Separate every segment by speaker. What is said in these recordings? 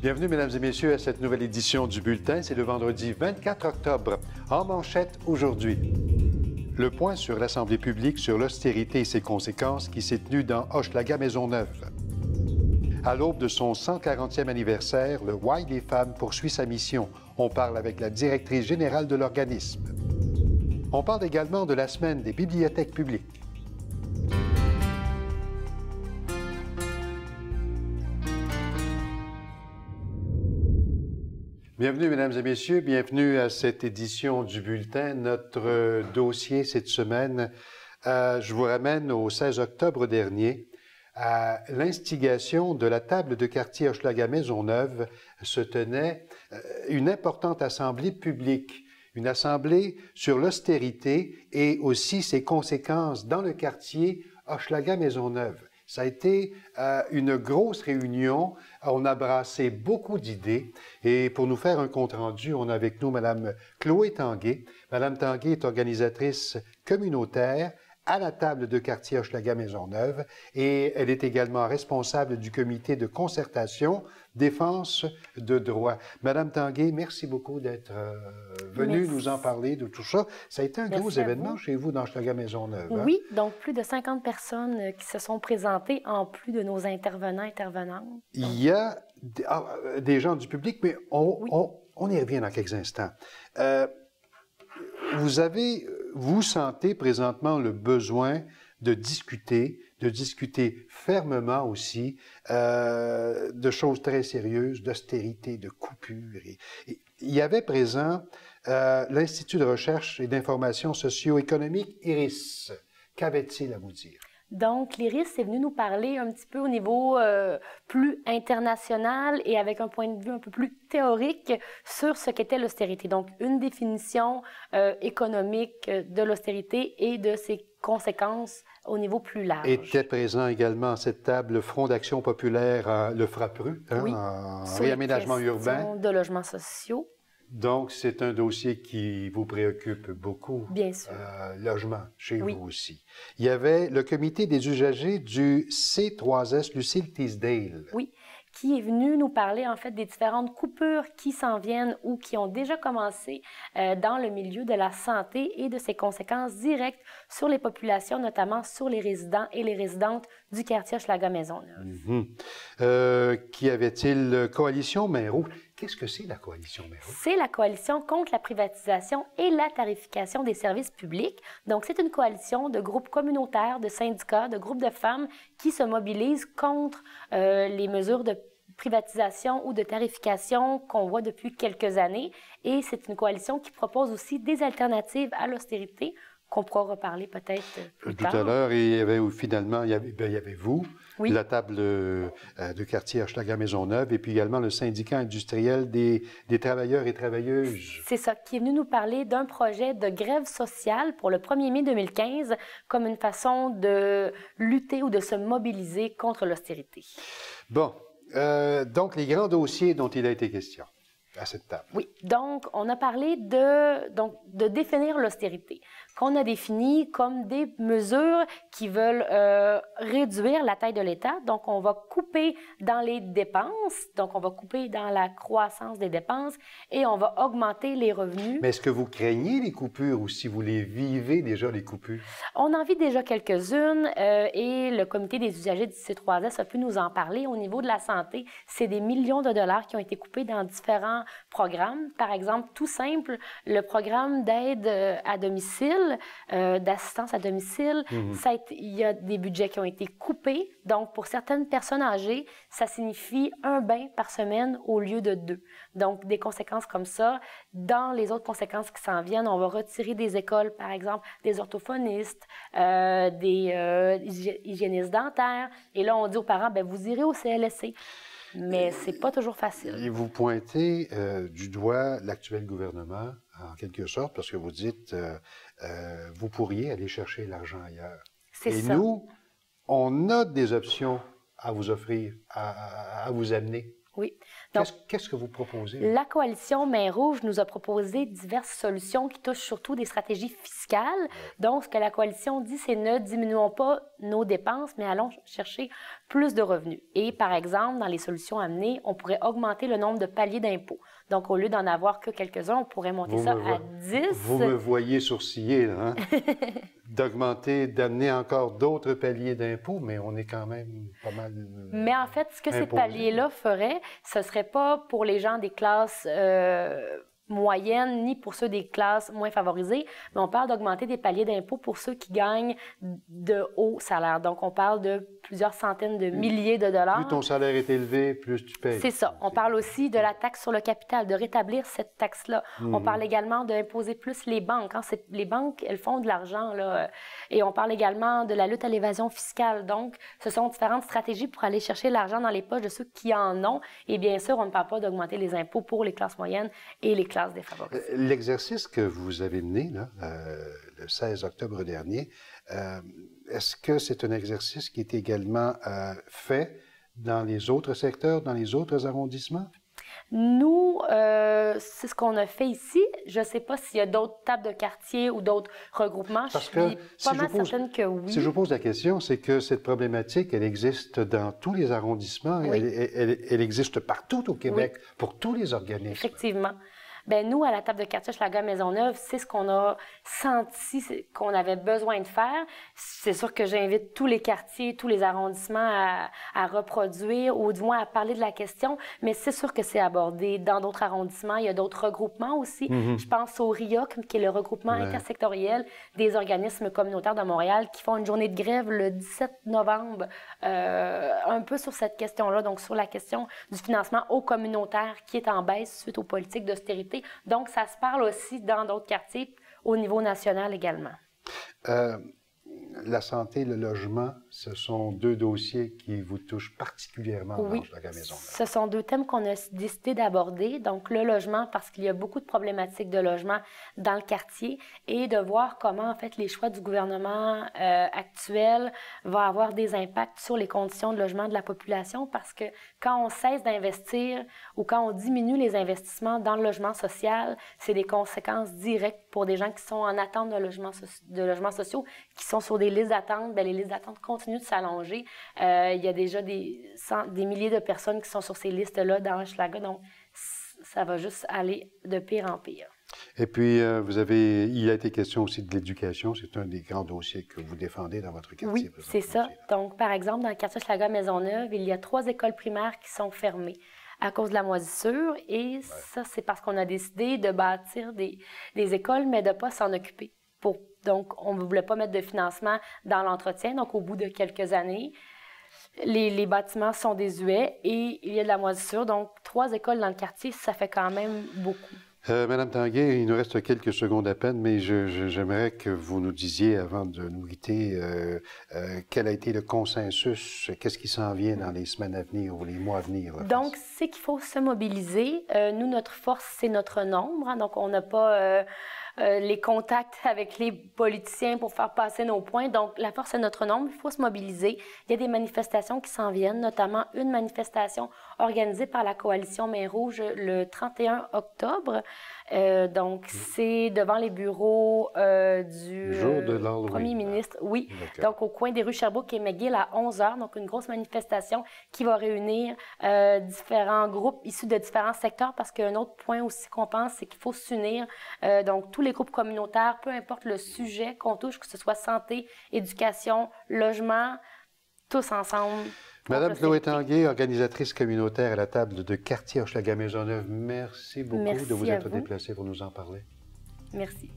Speaker 1: Bienvenue, mesdames et messieurs, à cette nouvelle édition du Bulletin. C'est le vendredi 24 octobre. En manchette aujourd'hui, le point sur l'Assemblée publique sur l'austérité et ses conséquences qui s'est tenu dans Hochelaga-Maisonneuve. À l'aube de son 140e anniversaire, le Y des femmes poursuit sa mission. On parle avec la directrice générale de l'organisme. On parle également de la semaine des bibliothèques publiques. Bienvenue, mesdames et messieurs, bienvenue à cette édition du Bulletin. Notre dossier cette semaine, je vous ramène au 16 octobre dernier. À l'instigation de la table de quartier Hochelaga-Maisonneuve se tenait une importante assemblée publique, une assemblée sur l'austérité et aussi ses conséquences dans le quartier Hochelaga-Maisonneuve. Ça a été une grosse réunion. On a brassé beaucoup d'idées. Et pour nous faire un compte-rendu, on a avec nous Mme Chloé Tanguay. Mme Tanguay est organisatrice communautaire à la table de quartier Hochelaga-Maisonneuve et elle est également responsable du comité de concertation défense de droit. Madame Tanguay, merci beaucoup d'être venue nous en parler de tout ça. Ça a été un gros événement chez vous dans Hochelaga-Maisonneuve. Hein?
Speaker 2: Oui, donc plus de 50 personnes qui se sont présentées en plus de nos intervenantes.
Speaker 1: Il y a des gens du public, mais on y revient dans quelques instants. Vous sentez présentement le besoin de discuter fermement aussi de choses très sérieuses, d'austérité, de coupure. Et il y avait présent l'Institut de recherche et d'information socio-économique, IRIS. Qu'avait-il à vous dire?
Speaker 2: Donc, l'IRIS est venu nous parler un petit peu au niveau plus international et avec un point de vue un peu plus théorique sur ce qu'était l'austérité. Donc, une définition économique de l'austérité et de ses conséquences au niveau plus large.
Speaker 1: Était présent également à cette table le Front d'action populaire, le FRAPRU,
Speaker 2: oui,
Speaker 1: en réaménagement urbain.
Speaker 2: De logements sociaux.
Speaker 1: Donc, c'est un dossier qui vous préoccupe beaucoup.
Speaker 2: Bien sûr.
Speaker 1: Logement, chez vous aussi. Il y avait le comité des usagers du C3S, Lucille Teasdale.
Speaker 2: Oui, qui est venu nous parler en fait des différentes coupures qui s'en viennent ou qui ont déjà commencé dans le milieu de la santé et de ses conséquences directes sur les populations, notamment sur les résidents et les résidentes du quartier Hochelaga-Maisonneuve.
Speaker 1: Qu'y avait-il? Coalition Main Rouge. Qu'est-ce que c'est la Coalition Main Rouge?
Speaker 2: C'est la coalition contre la privatisation et la tarification des services publics. Donc, c'est une coalition de groupes communautaires, de syndicats, de groupes de femmes qui se mobilisent contre les mesures de privatisation ou de tarification qu'on voit depuis quelques années. Et c'est une coalition qui propose aussi des alternatives à l'austérité, qu'on pourra reparler peut-être plus tard.
Speaker 1: Tout à l'heure, il y avait finalement, il y avait vous,
Speaker 2: oui.
Speaker 1: La table de quartier Hochelaga-Maisonneuve et puis également le syndicat industriel des travailleurs et travailleuses.
Speaker 2: C'est ça, qui est venu nous parler d'un projet de grève sociale pour le 1er mai 2015 comme une façon de lutter ou de se mobiliser contre l'austérité.
Speaker 1: Bon, donc les grands dossiers dont il a été question à cette table.
Speaker 2: Oui, donc on a parlé de définir l'austérité, qu'on a défini comme des mesures qui veulent réduire la taille de l'État. Donc, on va couper dans les dépenses, donc on va couper dans la croissance des dépenses et on va augmenter les revenus.
Speaker 1: Mais est-ce que vous craignez les coupures ou si vous les vivez déjà, les coupures?
Speaker 2: On en vit déjà quelques-unes et le comité des usagers du C3S a pu nous en parler. Au niveau de la santé, c'est des millions de dollars qui ont été coupés dans différents programmes. Par exemple, tout simple, le programme d'aide à domicile, d'assistance à domicile, il y a des budgets qui ont été coupés. Donc, pour certaines personnes âgées, ça signifie un bain par semaine au lieu de 2. Donc, des conséquences comme ça. Dans les autres conséquences qui s'en viennent, on va retirer des écoles, par exemple, des orthophonistes, des hygiénistes dentaires. Et là, on dit aux parents, ben vous irez au CLSC. Mais c'est pas toujours facile.
Speaker 1: Et vous pointez du doigt l'actuel gouvernement, en quelque sorte, parce que vous dites, vous pourriez aller chercher l'argent ailleurs.
Speaker 2: C'est
Speaker 1: ça. Et nous, on a des options à vous offrir, à vous amener.
Speaker 2: Oui. Donc,
Speaker 1: qu'est-ce que vous proposez?
Speaker 2: La coalition Main Rouge nous a proposé diverses solutions qui touchent surtout des stratégies fiscales. Donc, ce que la coalition dit, c'est ne diminuons pas nos dépenses, mais allons chercher plus de revenus. Et par exemple, dans les solutions amenées, on pourrait augmenter le nombre de paliers d'impôts. Donc, au lieu d'en avoir que quelques-uns, on pourrait monter ça à 10.
Speaker 1: Vous me voyez sourciller, là, hein? D'amener encore d'autres paliers d'impôts, mais on est quand même pas mal
Speaker 2: Mais en fait, ce que ces paliers-là feraient, ce ne serait pas pour les gens des classes moyennes, ni pour ceux des classes moins favorisées, mais on parle d'augmenter des paliers d'impôts pour ceux qui gagnent de hauts salaires. Donc, on parle de plusieurs centaines de milliers de dollars.
Speaker 1: Plus ton salaire est élevé, plus tu payes.
Speaker 2: C'est ça. On parle aussi de la taxe sur le capital, de rétablir cette taxe-là. On parle également d'imposer plus les banques. Hein. Les banques, elles font de l'argent, là. Et on parle également de la lutte à l'évasion fiscale. Donc, ce sont différentes stratégies pour aller chercher l'argent dans les poches de ceux qui en ont. Et bien sûr, on ne parle pas d'augmenter les impôts pour les classes moyennes et les classes défavorisées.
Speaker 1: L'exercice que vous avez mené, là, le 16 octobre dernier, est-ce que c'est un exercice qui est également fait dans les autres secteurs, dans les autres arrondissements?
Speaker 2: Nous, c'est ce qu'on a fait ici. Je ne sais pas s'il y a d'autres tables de quartier ou d'autres regroupements.
Speaker 1: Parce que
Speaker 2: certaine que oui.
Speaker 1: Si je vous pose la question, c'est que cette problématique, elle existe dans tous les arrondissements.
Speaker 2: Oui.
Speaker 1: Elle existe partout au Québec, pour tous les organismes.
Speaker 2: Effectivement. Bien, nous, à la table de quartier Hochelaga-Maisonneuve, c'est ce qu'on a senti qu'on avait besoin de faire. C'est sûr que j'invite tous les quartiers, tous les arrondissements à reproduire ou du moins à parler de la question, mais c'est sûr que c'est abordé dans d'autres arrondissements. Il y a d'autres regroupements aussi. Je pense au RIOC, qui est le regroupement intersectoriel des organismes communautaires de Montréal, qui font une journée de grève le 17 novembre, un peu sur cette question-là, donc sur la question du financement au communautaire qui est en baisse suite aux politiques d'austérité. Donc, ça se parle aussi dans d'autres quartiers, au niveau national également.
Speaker 1: La santé, le logement, ce sont deux dossiers qui vous touchent particulièrement dans Hochelaga-Maisonneuve.
Speaker 2: Ce sont deux thèmes qu'on a décidé d'aborder. Donc, le logement, parce qu'il y a beaucoup de problématiques de logement dans le quartier, et de voir comment, en fait, les choix du gouvernement actuel vont avoir des impacts sur les conditions de logement de la population, parce que quand on cesse d'investir ou quand on diminue les investissements dans le logement social, c'est des conséquences directes pour des gens qui sont en attente de logements sociaux, qui sont sur des listes d'attente. Bien, les listes d'attente continuent de s'allonger. Il y a déjà des milliers de personnes qui sont sur ces listes-là dans Hochelaga, donc ça va juste aller de pire en pire.
Speaker 1: Et puis, il a été question aussi de l'éducation. C'est un des grands dossiers que vous défendez dans votre quartier.
Speaker 2: Oui, c'est ça. Donc, par exemple, dans le quartier Hochelaga-Maisonneuve, il y a 3 écoles primaires qui sont fermées à cause de la moisissure. Et ça, c'est parce qu'on a décidé de bâtir des écoles, mais de ne pas s'en occuper. Donc, on ne voulait pas mettre de financement dans l'entretien. Donc, au bout de quelques années, les bâtiments sont désuets et il y a de la moisissure. Donc, 3 écoles dans le quartier, ça fait quand même beaucoup.
Speaker 1: Madame Tanguay, il nous reste quelques secondes à peine, mais j'aimerais que vous nous disiez, avant de nous quitter, quel a été le consensus, qu'est-ce qui s'en vient dans les semaines à venir ou les mois à venir?
Speaker 2: Donc, c'est qu'il faut se mobiliser. Nous, notre force, c'est notre nombre. Hein, donc, on n'a pas les contacts avec les politiciens pour faire passer nos points. Donc, la force, c'est notre nombre. Il faut se mobiliser. Il y a des manifestations qui s'en viennent, notamment une manifestation organisée par la coalition Main Rouge le 31 octobre. Donc, c'est devant les bureaux du premier ministre. Oui, donc au coin des rues Sherbrooke et McGill à 11h. Donc, une grosse manifestation qui va réunir différents groupes issus de différents secteurs, parce qu'un autre point aussi qu'on pense, c'est qu'il faut s'unir. Donc, tous les groupes communautaires, peu importe le sujet qu'on touche, que ce soit santé, éducation, logement, tous ensemble.
Speaker 1: Madame Chloé Tanguay, organisatrice communautaire à la table de quartier Hochelaga-Maisonneuve, merci beaucoup de vous être déplacée pour nous en parler.
Speaker 2: Merci.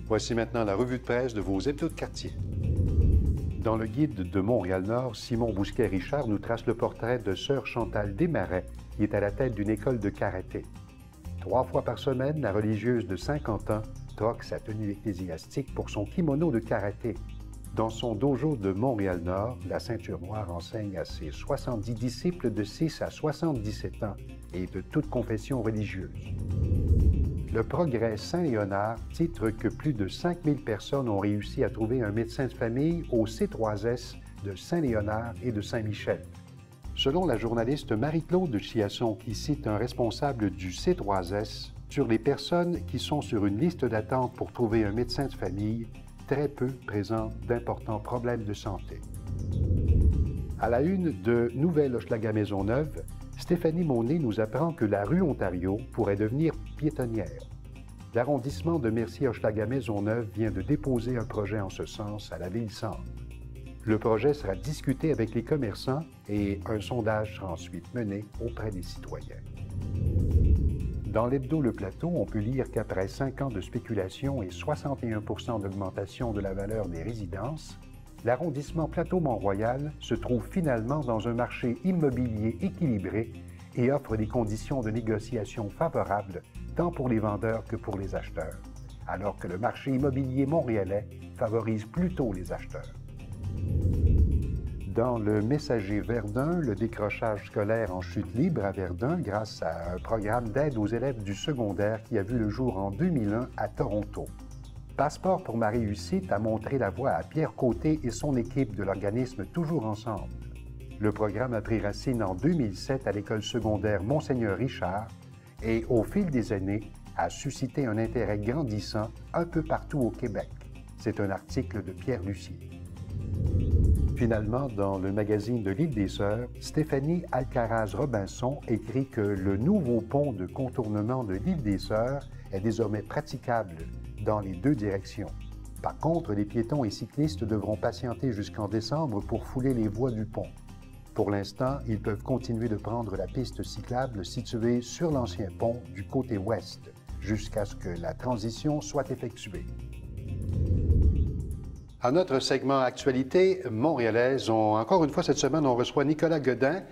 Speaker 1: Voici maintenant la revue de presse de vos hebdos de quartier. Dans le guide de Montréal-Nord, Simon Bousquet-Richard nous trace le portrait de sœur Chantal Desmarais, qui est à la tête d'une école de karaté. 3 fois par semaine, la religieuse de 50 ans troque sa tenue ecclésiastique pour son kimono de karaté. Dans son dojo de Montréal-Nord, la Ceinture Noire enseigne à ses 70 disciples de 6 à 77 ans et de toute confession religieuse. Le Progrès Saint-Léonard titre que plus de 5000 personnes ont réussi à trouver un médecin de famille au C3S de Saint-Léonard et de Saint-Michel. Selon la journaliste Marie-Claude Chiasson, qui cite un responsable du C3S, sur les personnes qui sont sur une liste d'attente pour trouver un médecin de famille, très peu présentent d'importants problèmes de santé. À la une de Nouvelle-Hochelaga-Maisonneuve, Stéphanie Monet nous apprend que la rue Ontario pourrait devenir piétonnière. L'arrondissement de Mercier-Hochelaga-Maisonneuve vient de déposer un projet en ce sens à la Ville-Centre. Le projet sera discuté avec les commerçants et un sondage sera ensuite mené auprès des citoyens. Dans l'hebdo Le Plateau, on peut lire qu'après 5 ans de spéculation et 61 % d'augmentation de la valeur des résidences, l'arrondissement Plateau-Mont-Royal se trouve finalement dans un marché immobilier équilibré et offre des conditions de négociation favorables tant pour les vendeurs que pour les acheteurs, alors que le marché immobilier montréalais favorise plutôt les acheteurs. Dans le Messager Verdun, le décrochage scolaire en chute libre à Verdun grâce à un programme d'aide aux élèves du secondaire qui a vu le jour en 2001 à Toronto. Passeport pour ma réussite a montré la voie à Pierre Côté et son équipe de l'organisme Toujours Ensemble. Le programme a pris racine en 2007 à l'école secondaire Monseigneur Richard et, au fil des années, a suscité un intérêt grandissant un peu partout au Québec. C'est un article de Pierre Lucier. Finalement, dans le magazine de l'Île des Sœurs, Stéphanie Alcaraz-Robinson écrit que le nouveau pont de contournement de l'Île des Sœurs est désormais praticable dans les deux directions. Par contre, les piétons et cyclistes devront patienter jusqu'en décembre pour fouler les voies du pont. Pour l'instant, ils peuvent continuer de prendre la piste cyclable située sur l'ancien pont du côté ouest, jusqu'à ce que la transition soit effectuée. À notre segment Actualité montréalaise, encore une fois cette semaine, on reçoit Nicolas Godin.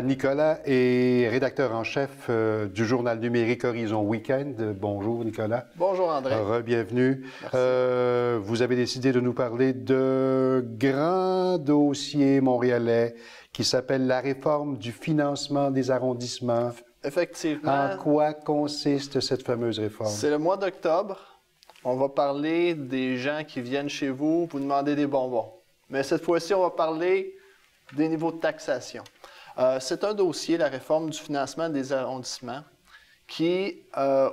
Speaker 1: Nicolas est rédacteur en chef du journal numérique Horizon Week-end. Bonjour Nicolas.
Speaker 3: Bonjour André.
Speaker 1: Bienvenue. Vous avez décidé de nous parler de grand dossier montréalais qui s'appelle la réforme du financement des arrondissements.
Speaker 3: Effectivement.
Speaker 1: En quoi consiste cette fameuse réforme?
Speaker 3: C'est le mois d'octobre. On va parler des gens qui viennent chez vous pour demander des bonbons. Mais cette fois-ci, on va parler des niveaux de taxation. C'est un dossier, la réforme du financement des arrondissements, qui a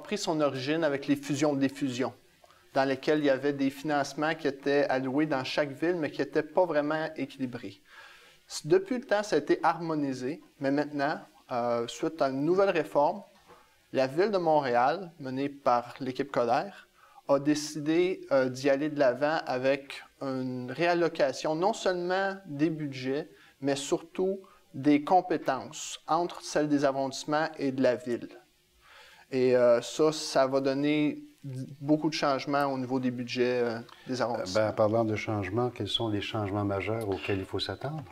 Speaker 3: pris son origine avec les fusions-défusions, dans lesquelles il y avait des financements qui étaient alloués dans chaque ville, mais qui n'étaient pas vraiment équilibrés. Depuis le temps, ça a été harmonisé, mais maintenant, suite à une nouvelle réforme, la Ville de Montréal, menée par l'équipe Coderre, a décidé d'y aller de l'avant avec une réallocation non seulement des budgets, mais surtout des compétences entre celles des arrondissements et de la ville. Et ça va donner beaucoup de changements au niveau des budgets des arrondissements.
Speaker 1: En parlant de changements, quels sont les changements majeurs auxquels il faut s'attendre?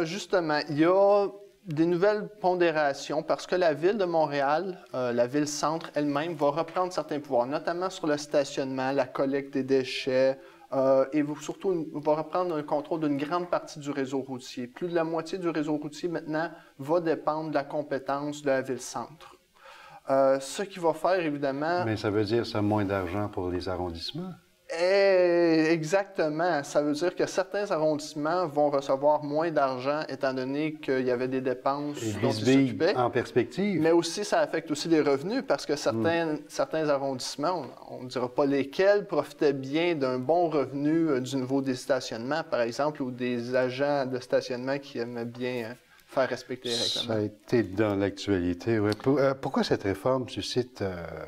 Speaker 3: Justement, il y a des nouvelles pondérations parce que la Ville de Montréal, la Ville-Centre elle-même, va reprendre certains pouvoirs, notamment sur le stationnement, la collecte des déchets, et surtout va reprendre un contrôle d'une grande partie du réseau routier. Plus de la moitié du réseau routier, maintenant, va dépendre de la compétence de la Ville-Centre. Ce qui va faire, évidemment...
Speaker 1: Mais ça veut dire ça moins d'argent pour les arrondissements?
Speaker 3: Exactement. Ça veut dire que certains arrondissements vont recevoir moins d'argent étant donné qu'il y avait des dépenses dont ils s'occupaient.
Speaker 1: En perspective.
Speaker 3: Mais aussi, ça affecte aussi les revenus parce que certains arrondissements, on ne dira pas lesquels, profitaient bien d'un bon revenu du niveau des stationnements, par exemple, ou des agents de stationnement qui aimaient bien faire respecter les règlements.
Speaker 1: Ça a été dans l'actualité. Ouais. Pourquoi cette réforme suscite...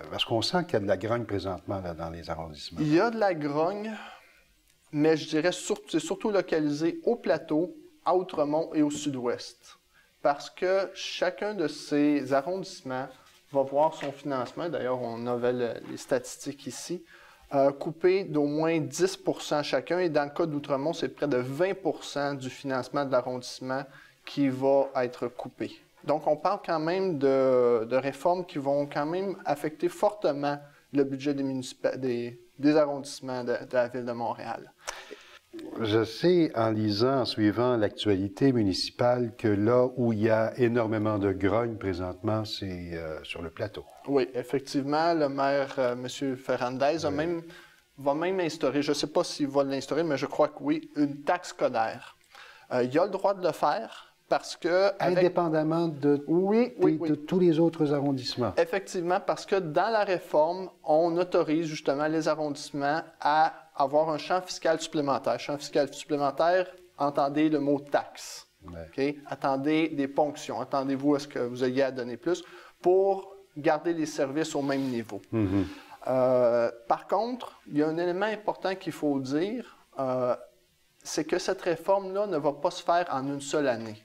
Speaker 1: parce qu'on sent qu'il y a de la grogne présentement là, dans les arrondissements.
Speaker 3: Il y a de la grogne, mais je dirais c'est surtout localisé au plateau, à Outremont et au sud-ouest. Parce que chacun de ces arrondissements va voir son financement, d'ailleurs on avait les statistiques ici, coupé d'au moins 10 % chacun. Et dans le cas d'Outremont, c'est près de 20 % du financement de l'arrondissement qui va être coupé. Donc, on parle quand même de réformes qui vont quand même affecter fortement le budget des arrondissements de la Ville de Montréal.
Speaker 1: Je sais, en lisant, en suivant l'actualité municipale, que là où il y a énormément de grogne présentement, c'est sur le plateau.
Speaker 3: Oui, effectivement, le maire, M. Ferrandez, va même instaurer, je ne sais pas s'il va l'instaurer, mais je crois que oui, une taxe scolaire. Il a le droit de le faire parce que...
Speaker 1: Indépendamment de tous les autres arrondissements.
Speaker 3: Effectivement, parce que dans la réforme, on autorise justement les arrondissements à avoir un champ fiscal supplémentaire. Champ fiscal supplémentaire, entendez le mot taxe.
Speaker 1: Ouais.
Speaker 3: Okay? Attendez des ponctions. Attendez-vous à ce que vous ayez à donner plus pour garder les services au même niveau. Par contre, il y a un élément important qu'il faut dire, c'est que cette réforme-là ne va pas se faire en une seule année.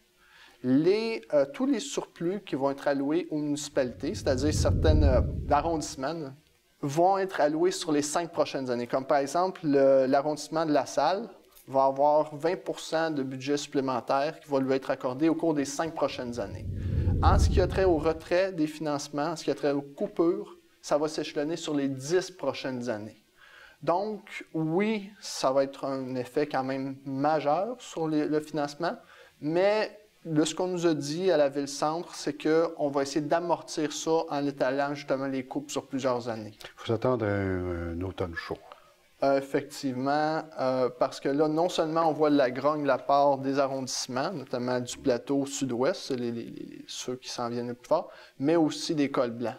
Speaker 3: Tous les surplus qui vont être alloués aux municipalités, c'est-à-dire certains arrondissements, vont être alloués sur les 5 prochaines années. Comme par exemple, l'arrondissement de La Salle va avoir 20 de budget supplémentaire qui va lui être accordé au cours des 5 prochaines années. En ce qui a trait au retrait des financements, en ce qui a trait aux coupures, ça va s'échelonner sur les 10 prochaines années. Donc, oui, ça va être un effet quand même majeur sur le financement, mais ce qu'on nous a dit à la Ville-Centre, c'est qu'on va essayer d'amortir ça en étalant justement les coupes sur plusieurs années.
Speaker 1: Il faut s'attendre à un automne chaud.
Speaker 3: Effectivement, parce que là, non seulement on voit de la grogne de la part des arrondissements, notamment du plateau sud-ouest, c'est ceux qui s'en viennent le plus fort, mais aussi des cols blancs.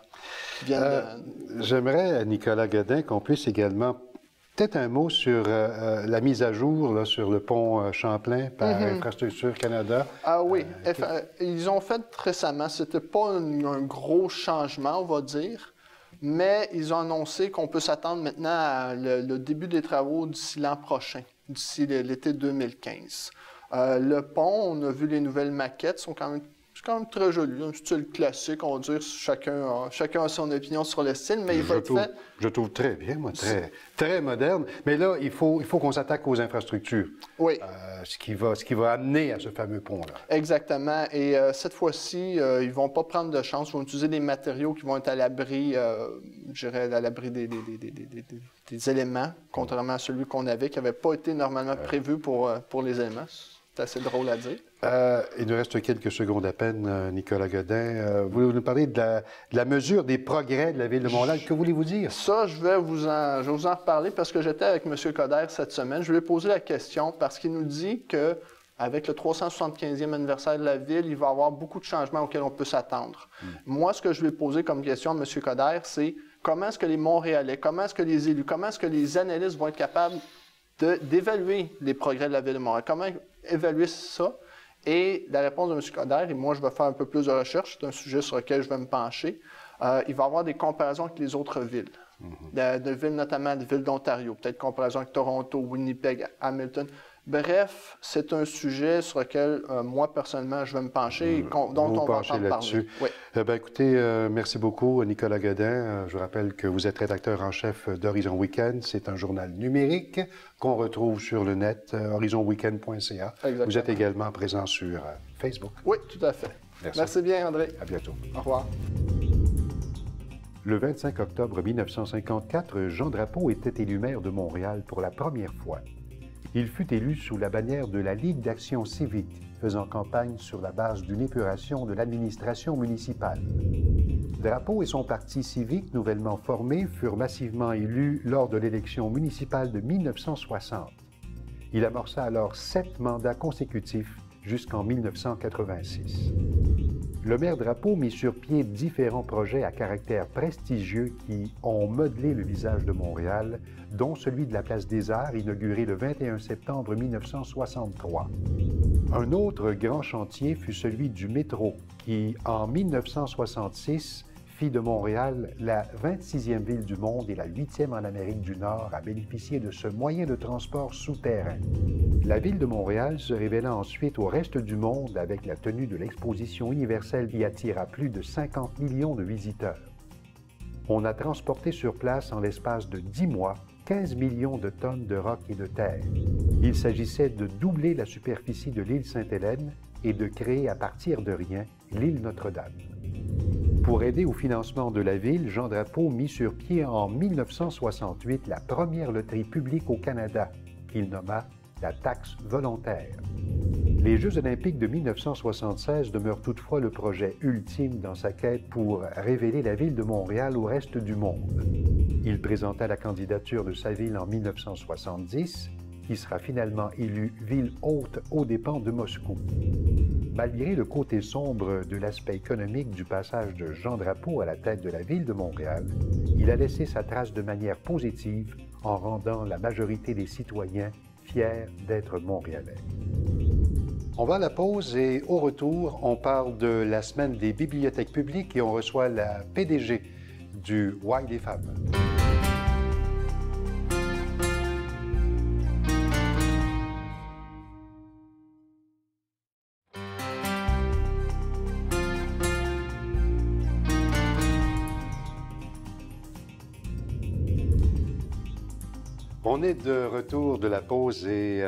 Speaker 1: J'aimerais, Nicolas Godin, qu'on puisse également peut-être un mot sur la mise à jour là, sur le pont Champlain par Infrastructure Canada.
Speaker 3: Ah oui, ils ont fait récemment, c'était pas un gros changement, on va dire, mais ils ont annoncé qu'on peut s'attendre maintenant à le début des travaux d'ici l'an prochain, d'ici l'été 2015. Le pont, on a vu les nouvelles maquettes, c'est quand même très joli, un style classique, on va dire, chacun a son opinion sur le style, mais il va être fait...
Speaker 1: Je trouve très bien, moi, très moderne. Mais là, il faut qu'on s'attaque aux infrastructures.
Speaker 3: Oui.
Speaker 1: Ce qui va amener à ce fameux pont-là.
Speaker 3: Exactement. Et cette fois-ci, ils ne vont pas prendre de chance. Ils vont utiliser des matériaux qui vont être à l'abri, je dirais, à l'abri des éléments, contrairement à celui qu'on avait, qui n'avait pas été normalement prévu pour les éléments. C'est assez drôle à dire.
Speaker 1: Il nous reste quelques secondes à peine, Nicolas Godin. Voulez-vous nous parler de la mesure des progrès de la Ville de Montréal? Que voulez-vous dire?
Speaker 3: Ça, je vais vous en reparler parce que j'étais avec M. Coder cette semaine. Je lui ai posé la question parce qu'il nous dit qu'avec le 375e anniversaire de la Ville, il va y avoir beaucoup de changements auxquels on peut s'attendre. Moi, ce que je lui ai posé comme question à M. Coder, c'est comment est-ce que les Montréalais, comment est-ce que les élus, comment est-ce que les analystes vont être capables d'évaluer les progrès de la Ville de Montréal? Comment évaluer ça? Et la réponse de M. Coder, et moi je vais faire un peu plus de recherche, c'est un sujet sur lequel je vais me pencher, il va y avoir des comparaisons avec les autres villes, de villes notamment des villes d'Ontario, peut-être comparaison avec Toronto, Winnipeg, Hamilton. Bref, c'est un sujet sur lequel moi personnellement je vais me pencher et dont on va entendre parler.
Speaker 1: Oui. Écoutez, merci beaucoup Nicolas Godin. Je vous rappelle que vous êtes rédacteur en chef d'Horizon Week-end. C'est un journal numérique qu'on retrouve sur le net, horizonweekend.ca. Vous êtes également présent sur Facebook.
Speaker 3: Oui, tout à fait. Merci bien, André.
Speaker 1: À bientôt.
Speaker 3: Au revoir.
Speaker 1: Le 25 octobre 1954, Jean Drapeau était élu maire de Montréal pour la première fois. Il fut élu sous la bannière de la Ligue d'action civique, faisant campagne sur la base d'une épuration de l'administration municipale. Drapeau et son parti civique, nouvellement formé, furent massivement élus lors de l'élection municipale de 1960. Il amorça alors 7 mandats consécutifs jusqu'en 1986. Le maire Drapeau mit sur pied différents projets à caractère prestigieux qui ont modelé le visage de Montréal, dont celui de la Place des Arts, inauguré le 21 septembre 1963. Un autre grand chantier fut celui du métro, qui, en 1966, fit de Montréal la 26e ville du monde et la 8e en Amérique du Nord à bénéficier de ce moyen de transport souterrain. La ville de Montréal se révéla ensuite au reste du monde avec la tenue de l'exposition universelle qui attira plus de 50 millions de visiteurs. On a transporté sur place en l'espace de 10 mois 15 millions de tonnes de roc et de terre. Il s'agissait de doubler la superficie de l'île Sainte-Hélène et de créer à partir de rien l'île Notre-Dame. Pour aider au financement de la ville, Jean Drapeau mit sur pied en 1968 la première loterie publique au Canada, qu'il nomma la taxe volontaire. Les Jeux olympiques de 1976 demeurent toutefois le projet ultime dans sa quête pour révéler la ville de Montréal au reste du monde. Il présenta la candidature de sa ville en 1970, qui sera finalement élue ville hôte aux dépens de Moscou. Malgré le côté sombre de l'aspect économique du passage de Jean Drapeau à la tête de la ville de Montréal, il a laissé sa trace de manière positive en rendant la majorité des citoyens fiers d'être montréalais. On va à la pause et au retour, on parle de la semaine des bibliothèques publiques et on reçoit la PDG du Y des femmes. On est de retour de la pause et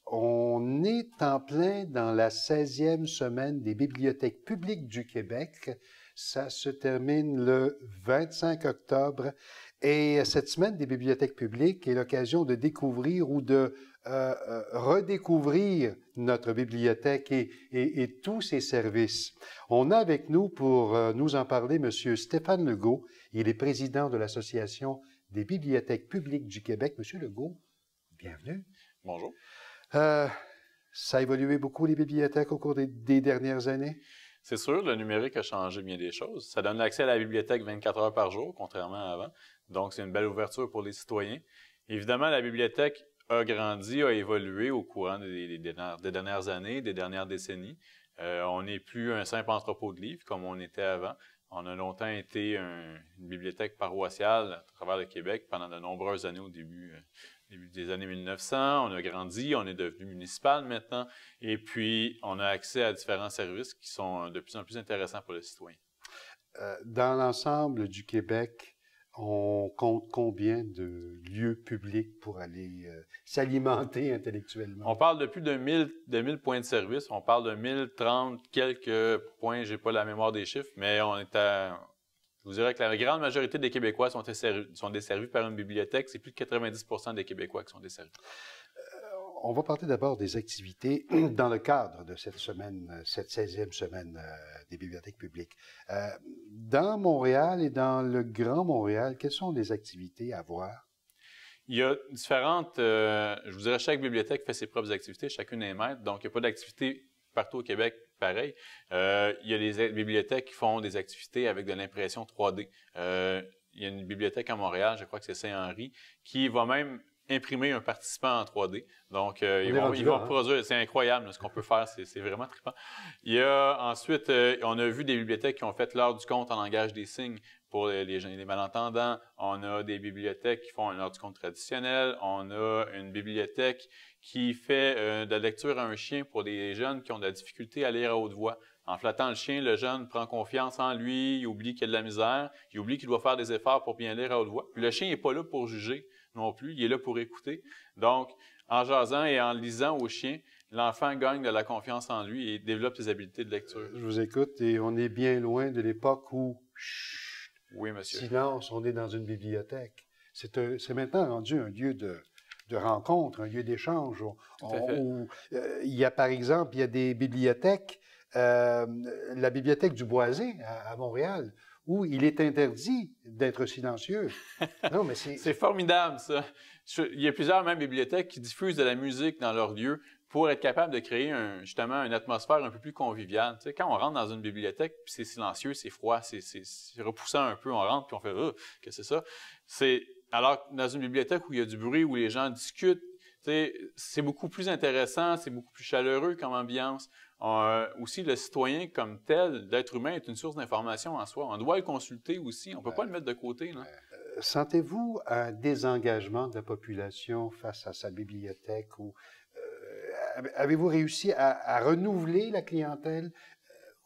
Speaker 1: on est en plein dans la 16e semaine des bibliothèques publiques du Québec. Ça se termine le 25 octobre et cette semaine des bibliothèques publiques est l'occasion de découvrir ou de redécouvrir notre bibliothèque et tous ses services. On a avec nous pour nous en parler M. Stéphane Legault. Il est président de l'Association des bibliothèques publiques du Québec. Monsieur Legault, bienvenue.
Speaker 4: Bonjour.
Speaker 1: Ça a évolué beaucoup, les bibliothèques, au cours des dernières années?
Speaker 4: C'est sûr, le numérique a changé bien des choses. Ça donne l'accès à la bibliothèque 24 heures par jour, contrairement à avant. Donc, c'est une belle ouverture pour les citoyens. Évidemment, la bibliothèque a grandi, a évolué au courant des dernières années, des dernières décennies. On n'est plus un simple entrepôt de livres comme on était avant. On a longtemps été une bibliothèque paroissiale à travers le Québec pendant de nombreuses années au début des années 1900. On a grandi, on est devenu municipal maintenant, et puis on a accès à différents services qui sont de plus en plus intéressants pour le citoyen.
Speaker 1: Dans l'ensemble du Québec, on compte combien de lieux publics pour aller s'alimenter intellectuellement?
Speaker 4: On parle de plus de 1000 points de service. On parle de 1030 quelques points. J'ai pas la mémoire des chiffres, mais on est à... Je vous dirais que la grande majorité des Québécois sont desservis par une bibliothèque. C'est plus de 90% des Québécois qui sont desservis.
Speaker 1: On va parler d'abord des activités dans le cadre de cette semaine, cette 16e semaine des bibliothèques publiques. Dans Montréal et dans le Grand Montréal, quelles sont les activités à voir?
Speaker 4: Il y a différentes... je vous dirais, chaque bibliothèque fait ses propres activités, chacune est maître. Donc, il n'y a pas d'activité partout au Québec pareil. Il y a des bibliothèques qui font des activités avec de l'impression 3D. Il y a une bibliothèque à Montréal, je crois que c'est Saint-Henri, qui va même imprimer un participant en 3D. Donc, ils vont produire. C'est incroyable là, ce qu'on peut faire. C'est vraiment trippant. Il y a ensuite, on a vu des bibliothèques qui ont fait l'heure du compte en langage des signes pour les malentendants. On a des bibliothèques qui font une heure du compte traditionnelle. On a une bibliothèque qui fait de la lecture à un chien pour des jeunes qui ont de la difficulté à lire à haute voix. En flattant le chien, le jeune prend confiance en lui, il oublie qu'il y a de la misère, il oublie qu'il doit faire des efforts pour bien lire à haute voix. Puis le chien n'est pas là pour juger non plus, il est là pour écouter. Donc, en jasant et en lisant au chien, l'enfant gagne de la confiance en lui et développe ses habiletés de lecture.
Speaker 1: Je vous écoute et on est bien loin de l'époque où,
Speaker 4: oui, monsieur.
Speaker 1: Silence, on est dans une bibliothèque. C'est maintenant rendu un lieu de rencontre, un lieu d'échange. Il y a, par exemple, il y a des bibliothèques, la bibliothèque du Boisé à Montréal, où il est interdit d'être silencieux. Non, mais
Speaker 4: c'est formidable, ça. Il y a plusieurs même bibliothèques qui diffusent de la musique dans leurs lieux pour être capable de créer justement une atmosphère un peu plus conviviale. Tu sais, quand on rentre dans une bibliothèque, puis c'est silencieux, c'est froid, c'est repoussant un peu, on rentre, puis on fait « qu'est-ce que c'est ça? » Alors, dans une bibliothèque où il y a du bruit, où les gens discutent, c'est beaucoup plus intéressant, c'est beaucoup plus chaleureux comme ambiance. Aussi, le citoyen comme tel, l'être humain, est une source d'information en soi. On doit le consulter aussi, on ne peut pas le mettre de côté.
Speaker 1: Sentez-vous un désengagement de la population face à sa bibliothèque? Ou avez-vous réussi à renouveler la clientèle?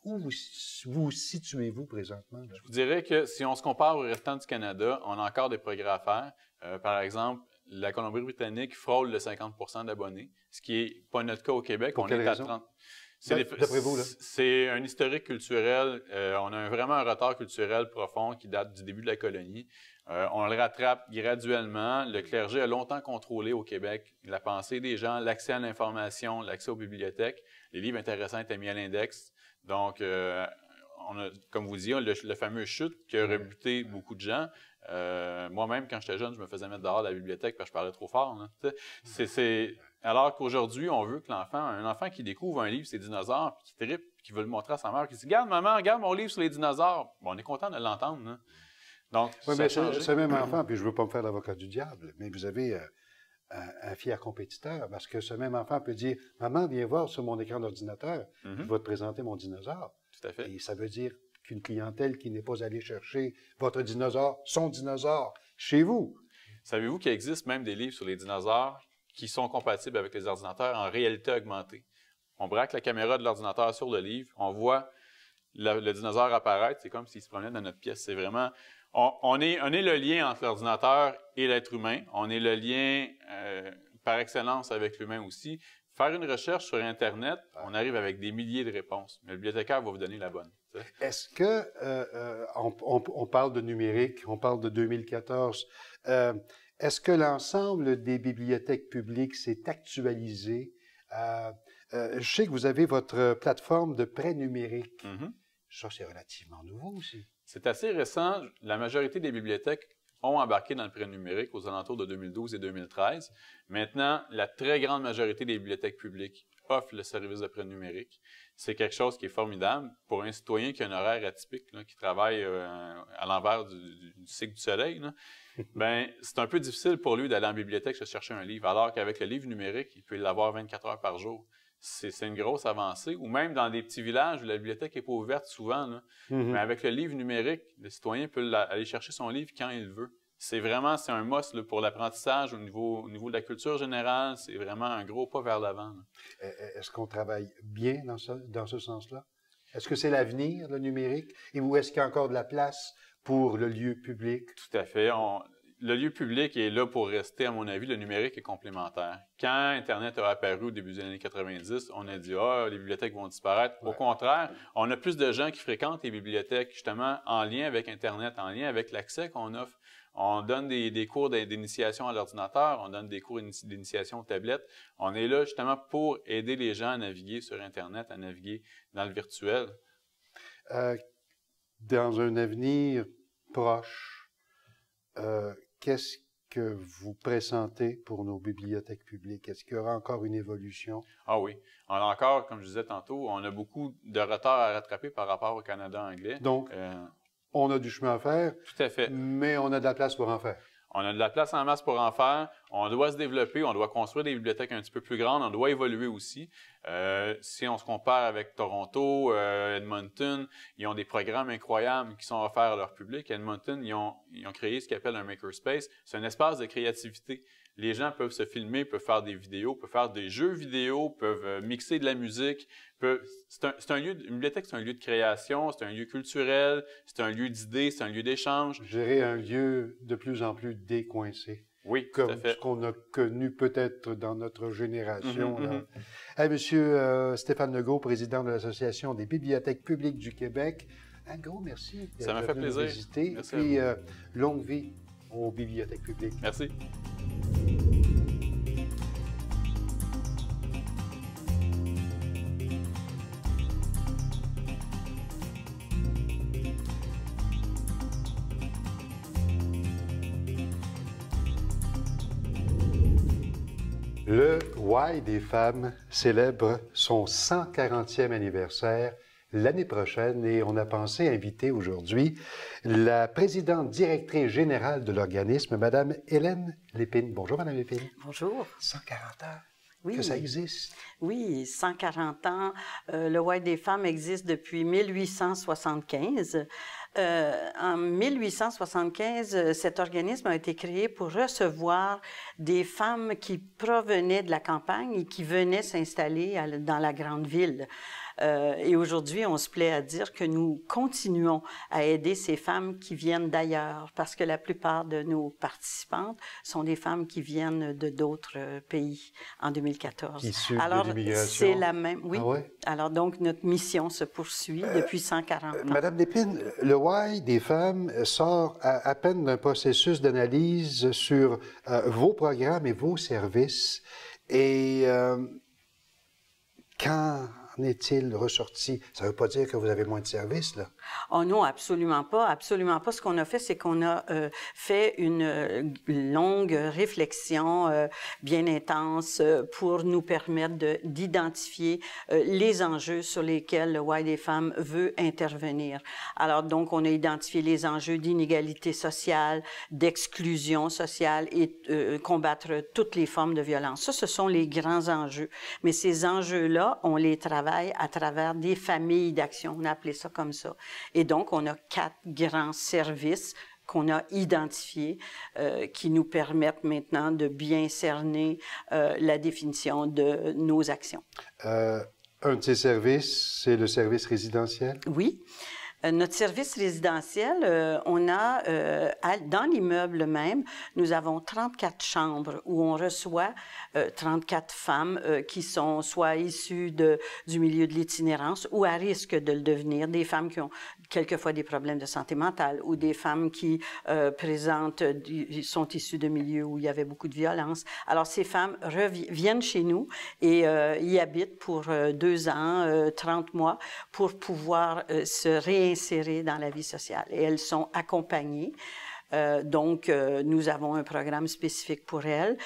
Speaker 1: Où vous situez-vous présentement?
Speaker 4: Je vous dirais que si on se compare au restant du Canada, on a encore des progrès à faire. Par exemple, la Colombie-Britannique frôle le 50% d'abonnés, ce qui n'est pas notre cas au Québec.
Speaker 1: Pour quelle raison?
Speaker 4: À 30.
Speaker 1: D'après vous, là?
Speaker 4: C'est un historique culturel. On a vraiment un retard culturel profond qui date du début de la colonie. On le rattrape graduellement. Le clergé a longtemps contrôlé au Québec la pensée des gens, l'accès à l'information, l'accès aux bibliothèques. Les livres intéressants étaient mis à l'index. Donc, on a, comme vous disiez, le fameux chute qui a rebuté beaucoup de gens. Moi-même, quand j'étais jeune, je me faisais mettre dehors de la bibliothèque parce que je parlais trop fort. Alors qu'aujourd'hui, on veut que un enfant qui découvre un livre sur les dinosaures, puis qui trippe, puis qui veut le montrer à sa mère, qui dit « Regarde, maman, regarde mon livre sur les dinosaures », bon, on est content de l'entendre. Hein? Donc,
Speaker 1: oui, mais ce même enfant, puis je ne veux pas me faire l'avocat du diable, mais vous avez un fier compétiteur, parce que ce même enfant peut dire « Maman, viens voir sur mon écran d'ordinateur, je vais te présenter mon dinosaure. »
Speaker 4: Tout à fait.
Speaker 1: Et ça veut dire qu'une clientèle qui n'est pas allée chercher votre dinosaure, son dinosaure, chez vous.
Speaker 4: Savez-vous qu'il existe même des livres sur les dinosaures qui sont compatibles avec les ordinateurs en réalité augmentée? On braque la caméra de l'ordinateur sur le livre, on voit le dinosaure apparaître, c'est comme s'il se promenait dans notre pièce. C'est vraiment... On est le lien entre l'ordinateur et l'être humain. On est le lien par excellence avec l'humain aussi. Faire une recherche sur Internet, on arrive avec des milliers de réponses. Mais le bibliothécaire va vous donner la bonne.
Speaker 1: Est-ce que, on parle de numérique, on parle de 2014, est-ce que l'ensemble des bibliothèques publiques s'est actualisé? Je sais que vous avez votre plateforme de prêt numérique. Ça, c'est relativement nouveau aussi.
Speaker 4: C'est assez récent. La majorité des bibliothèques ont embarqué dans le prêt numérique aux alentours de 2012 et 2013. Maintenant, la très grande majorité des bibliothèques publiques offrent le service de prêt numérique. C'est quelque chose qui est formidable pour un citoyen qui a un horaire atypique, là, qui travaille à l'envers du cycle du soleil. Ben, c'est un peu difficile pour lui d'aller en bibliothèque se chercher un livre, alors qu'avec le livre numérique, il peut l'avoir 24 heures par jour. C'est une grosse avancée. Ou même dans des petits villages où la bibliothèque n'est pas ouverte souvent, là. Mais avec le livre numérique, le citoyen peut aller chercher son livre quand il veut. C'est un must là, pour l'apprentissage au niveau de la culture générale. C'est vraiment un gros pas vers l'avant.
Speaker 1: Est-ce qu'on travaille bien dans ce sens-là? Est-ce que c'est l'avenir, le numérique? Ou est-ce qu'il y a encore de la place pour le lieu public?
Speaker 4: Tout à fait. Le lieu public est là pour rester, à mon avis. Le numérique est complémentaire. Quand Internet a apparu au début des années 90, on a dit « Ah, les bibliothèques vont disparaître ». Au contraire, on a plus de gens qui fréquentent les bibliothèques, justement, en lien avec Internet, en lien avec l'accès qu'on offre. On donne des cours d'initiation à l'ordinateur, on donne des cours d'initiation aux tablettes. On est là, justement, pour aider les gens à naviguer sur Internet, à naviguer dans le virtuel.
Speaker 1: Dans un avenir proche, qu'est-ce que vous pressentez pour nos bibliothèques publiques? Est-ce qu'il y aura encore une évolution?
Speaker 4: Ah oui. On a encore, comme je disais tantôt, on a beaucoup de retard à rattraper par rapport au Canada anglais.
Speaker 1: Donc, on a du chemin à faire.
Speaker 4: Tout à fait.
Speaker 1: Mais on a de la place pour en faire.
Speaker 4: On a de la place en masse pour en faire. On doit se développer, on doit construire des bibliothèques un petit peu plus grandes, on doit évoluer aussi. Si on se compare avec Toronto, Edmonton, ils ont des programmes incroyables qui sont offerts à leur public. Edmonton, ils ont créé ce qu'ils appellent un makerspace. C'est un espace de créativité. Les gens peuvent se filmer, peuvent faire des vidéos, peuvent faire des jeux vidéo, peuvent mixer de la musique. Une bibliothèque, c'est un lieu de création, c'est un lieu culturel, c'est un lieu d'idées, c'est un lieu d'échange.
Speaker 1: Je dirais un lieu de plus en plus décoincé.
Speaker 4: Oui,
Speaker 1: comme
Speaker 4: tout à fait.
Speaker 1: Ce qu'on a connu peut-être dans notre génération. Hey, Monsieur Stéphane Legault, président de l'Association des bibliothèques publiques du Québec, un gros merci.
Speaker 4: Ça m'a fait plaisir.
Speaker 1: Et puis, longue vie aux bibliothèques publiques.
Speaker 4: Merci.
Speaker 1: Le Y des femmes célèbre son 140e anniversaire l'année prochaine et on a pensé inviter aujourd'hui la présidente directrice générale de l'organisme, Madame Hélène Lépine. Bonjour, Madame Lépine.
Speaker 5: Bonjour.
Speaker 1: 140 ans.
Speaker 5: Oui.
Speaker 1: Que ça existe.
Speaker 5: Oui, 140 ans. Le Y des femmes existe depuis 1875. En 1875, cet organisme a été créé pour recevoir des femmes qui provenaient de la campagne et qui venaient s'installer dans la grande ville. Et aujourd'hui, on se plaît à dire que nous continuons à aider ces femmes qui viennent d'ailleurs, parce que la plupart de nos participantes sont des femmes qui viennent de d'autres pays en 2014.
Speaker 1: Issues
Speaker 5: Alors,
Speaker 1: de l'immigration.
Speaker 5: c'est la même, oui.
Speaker 1: Ah ouais?
Speaker 5: Alors donc, notre mission se poursuit depuis 140 ans.
Speaker 1: Madame Lépine, le Why des femmes sort à peine d'un processus d'analyse sur vos programmes et vos services. Et quand en est-il ressorti? Ça ne veut pas dire que vous avez moins de services, là?
Speaker 5: Oh non, absolument pas. Absolument pas. Ce qu'on a fait, c'est qu'on a fait une longue réflexion bien intense pour nous permettre d'identifier les enjeux sur lesquels le Why des femmes veut intervenir. Alors, donc, on a identifié les enjeux d'inégalité sociale, d'exclusion sociale et combattre toutes les formes de violence. Ça, ce sont les grands enjeux. Mais ces enjeux-là, on les travaille à travers des familles d'action. On a appelé ça comme ça. Et donc, on a 4 grands services qu'on a identifiés qui nous permettent maintenant de bien cerner la définition de nos actions.
Speaker 1: Un de ces services, c'est le service résidentiel?
Speaker 5: Oui. Notre service résidentiel, on a, dans l'immeuble même, nous avons 34 chambres où on reçoit 34 femmes qui sont soit issues du milieu de l'itinérance ou à risque de le devenir, des femmes qui ont quelquefois des problèmes de santé mentale ou des femmes qui sont issues de milieux où il y avait beaucoup de violence. Alors, ces femmes viennent chez nous et y habitent pour 2 ans, 30 mois, pour pouvoir se réinsérer dans la vie sociale. Et elles sont accompagnées. Donc, nous avons un programme spécifique pour elles.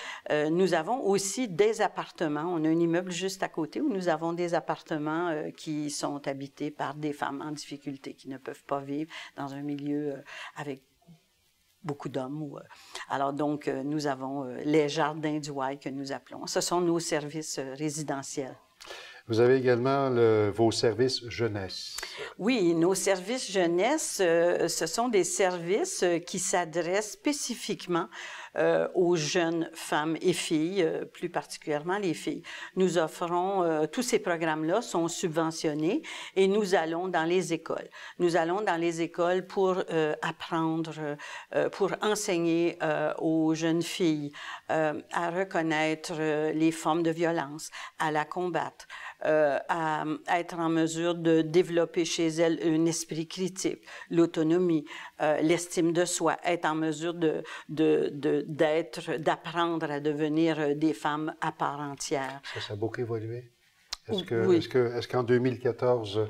Speaker 5: Nous avons aussi des appartements. On a un immeuble juste à côté où nous avons des appartements qui sont habités par des femmes en difficulté qui ne peuvent pas vivre dans un milieu avec beaucoup d'hommes. Alors donc, nous avons les jardins du Why que nous appelons. Ce sont nos services résidentiels.
Speaker 1: Vous avez également vos services jeunesse.
Speaker 5: Oui, nos services jeunesse, ce sont des services qui s'adressent spécifiquement aux jeunes femmes et filles, plus particulièrement les filles. Nous offrons, tous ces programmes-là sont subventionnés et nous allons dans les écoles. Nous allons dans les écoles pour apprendre, pour enseigner aux jeunes filles à reconnaître les formes de violence, à la combattre, à être en mesure de développer chez elles un esprit critique, l'autonomie, l'estime de soi, être en mesure d'apprendre à devenir des femmes à part entière.
Speaker 1: Ça a beaucoup évolué.
Speaker 5: Oui.
Speaker 1: Est-ce qu'en 2014,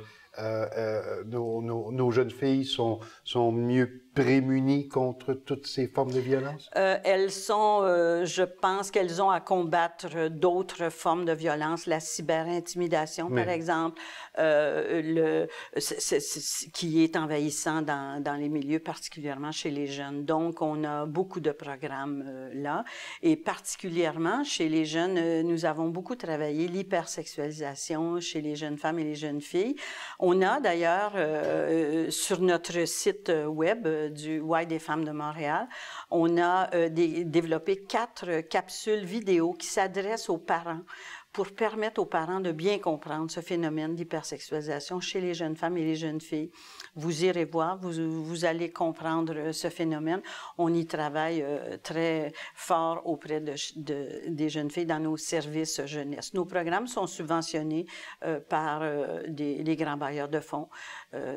Speaker 1: nos jeunes filles sont mieux prémunies contre toutes ces formes de violence?
Speaker 5: Elles sont, je pense qu'elles ont à combattre d'autres formes de violence, la cyberintimidation, par exemple, qui est envahissant dans les milieux, particulièrement chez les jeunes. Donc, on a beaucoup de programmes là. Et particulièrement chez les jeunes, nous avons beaucoup travaillé l'hypersexualisation chez les jeunes femmes et les jeunes filles. On a d'ailleurs, sur notre site web du Why des femmes de Montréal, on a développé 4 capsules vidéo qui s'adressent aux parents pour permettre aux parents de bien comprendre ce phénomène d'hypersexualisation chez les jeunes femmes et les jeunes filles. Vous irez voir, vous allez comprendre ce phénomène. On y travaille très fort auprès des jeunes filles dans nos services jeunesse. Nos programmes sont subventionnés par les grands bailleurs de fonds.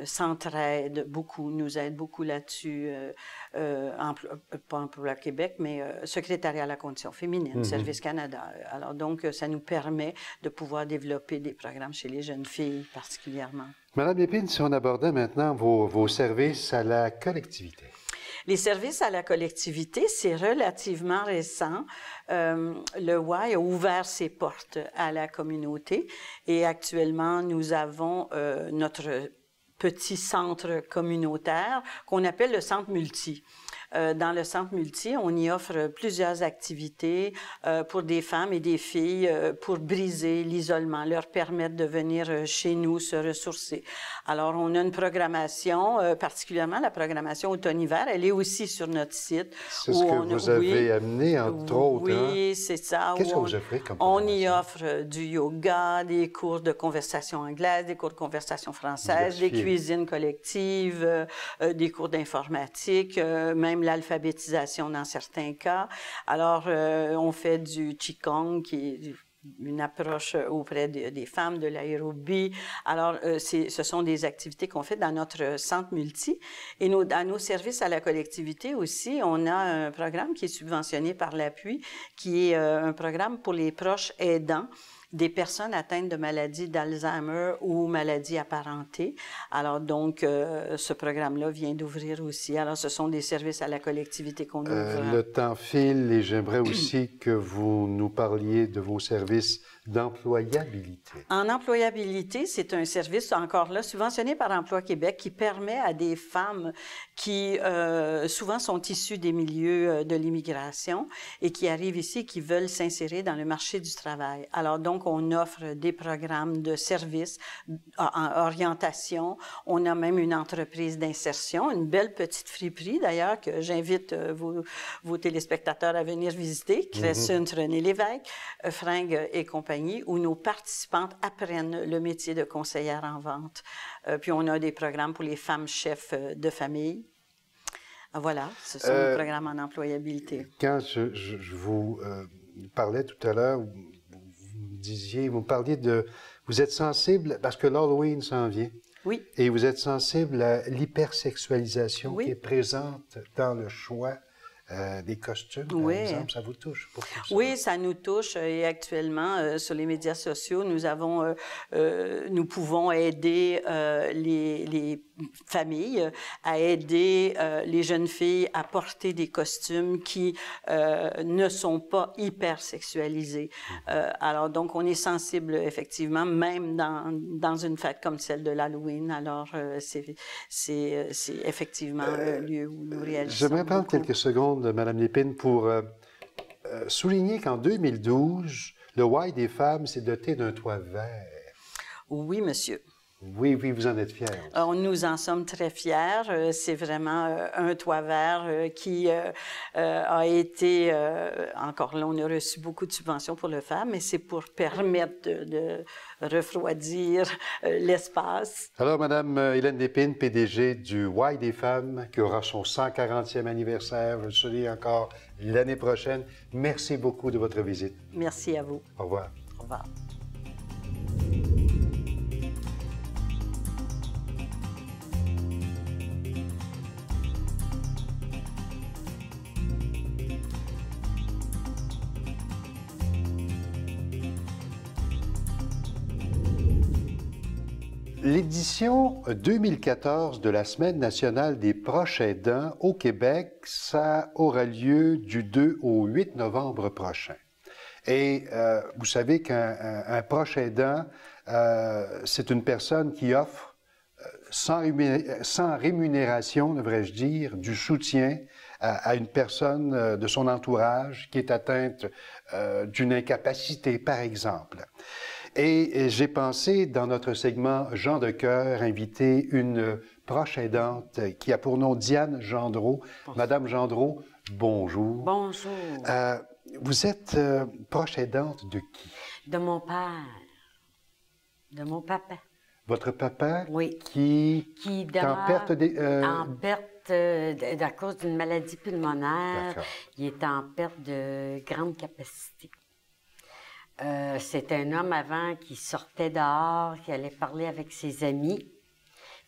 Speaker 5: S'entraident beaucoup, nous aident beaucoup là-dessus. Pas Emploi Québec, mais Secrétariat à la condition féminine, Service Canada. Alors donc, ça nous permet de pouvoir développer des programmes chez les jeunes filles particulièrement.
Speaker 1: Madame Lépine, si on abordait maintenant vos services à la collectivité.
Speaker 5: Les services à la collectivité, c'est relativement récent. Le Why a ouvert ses portes à la communauté et actuellement, nous avons notre petit centre communautaire qu'on appelle le centre multi. dans le centre multi, on y offre plusieurs activités pour des femmes et des filles pour briser l'isolement, leur permettre de venir chez nous se ressourcer. Alors, on a une programmation, particulièrement la programmation automne-hiver, elle est aussi sur notre site.
Speaker 1: C'est ce que vous avez amené, entre autres.
Speaker 5: Oui, c'est ça.
Speaker 1: Qu'est-ce que vous offrez comme
Speaker 5: On y
Speaker 1: programmation?
Speaker 5: offre du yoga, des cours de conversation anglaise, des cours de conversation française, des cuisines collectives, des cours d'informatique, même l'alphabétisation dans certains cas. Alors, on fait du Qigong, qui est une approche auprès des femmes, de l'aérobie. Alors, ce sont des activités qu'on fait dans notre centre multi. Et dans nos services à la collectivité aussi, on a un programme qui est subventionné par l'appui, qui est un programme pour les proches aidants des personnes atteintes de maladies d'Alzheimer ou maladies apparentées. Alors donc, ce programme-là vient d'ouvrir aussi. Alors, ce sont des services à la collectivité qu'on ouvre.
Speaker 1: Le temps file et j'aimerais aussi que vous nous parliez de vos services d'employabilité.
Speaker 5: En employabilité, c'est un service, encore là, subventionné par Emploi Québec qui permet à des femmes qui souvent sont issues des milieux de l'immigration et qui arrivent ici, qui veulent s'insérer dans le marché du travail. Alors donc, on offre des programmes de services en orientation. On a même une entreprise d'insertion, une belle petite friperie d'ailleurs que j'invite vos téléspectateurs à venir visiter, Crescent René Lévesque, Fringues et compagnie, où nos participantes apprennent le métier de conseillère en vente. Puis on a des programmes pour les femmes chefs de famille. Voilà, ce sont des programmes en employabilité.
Speaker 1: Quand je vous parlais tout à l'heure, vous parliez de... Vous êtes sensible, parce que l'Halloween s'en vient.
Speaker 5: Oui.
Speaker 1: Et vous êtes sensible à l'hypersexualisation
Speaker 5: Oui.
Speaker 1: qui est présente dans le choix des costumes, par exemple. Ça vous touche beaucoup, ça?
Speaker 5: Oui, ça nous touche. Et actuellement, sur les médias sociaux, nous pouvons aider les familles à aider les jeunes filles à porter des costumes qui ne sont pas hyper sexualisés. Alors, donc, on est sensible, effectivement, même dans une fête comme celle de l'Halloween. Alors, c'est effectivement un lieu où nous réagissons.
Speaker 1: J'aimerais prendre quelques secondes, Mme Lépine, pour souligner qu'en 2012, le Y des femmes s'est doté d'un toit vert.
Speaker 5: Oui, monsieur.
Speaker 1: Oui, oui, vous en êtes fiers.
Speaker 5: Nous en sommes très fiers. C'est vraiment un toit vert qui a été... encore là, on a reçu beaucoup de subventions pour le faire, mais c'est pour permettre de refroidir l'espace.
Speaker 1: Alors, Mme Hélène Lépine, PDG du Y des femmes, qui aura son 140e anniversaire, je le souligne encore, l'année prochaine. Merci beaucoup de votre visite.
Speaker 5: Merci à vous.
Speaker 1: Au revoir.
Speaker 5: Au revoir.
Speaker 1: L'édition 2014 de la Semaine nationale des proches aidants au Québec, ça aura lieu du 2 au 8 novembre prochain. Et vous savez qu'un proche aidant, c'est une personne qui offre, sans rémunération, devrais-je dire, du soutien à une personne de son entourage qui est atteinte d'une incapacité, par exemple. Et j'ai pensé, dans notre segment Gens de cœur, inviter une proche aidante qui a pour nom Diane Gendreau. Bonjour. Madame Gendreau, bonjour.
Speaker 6: Bonjour.
Speaker 1: Vous êtes proche aidante de qui?
Speaker 6: De mon père. De mon papa.
Speaker 1: Votre papa?
Speaker 6: Oui.
Speaker 1: Qui
Speaker 6: demeure
Speaker 1: en perte
Speaker 6: à cause d'une maladie pulmonaire. Il est en perte de grande capacité. C'est un homme avant qui sortait dehors, qui allait parler avec ses amis,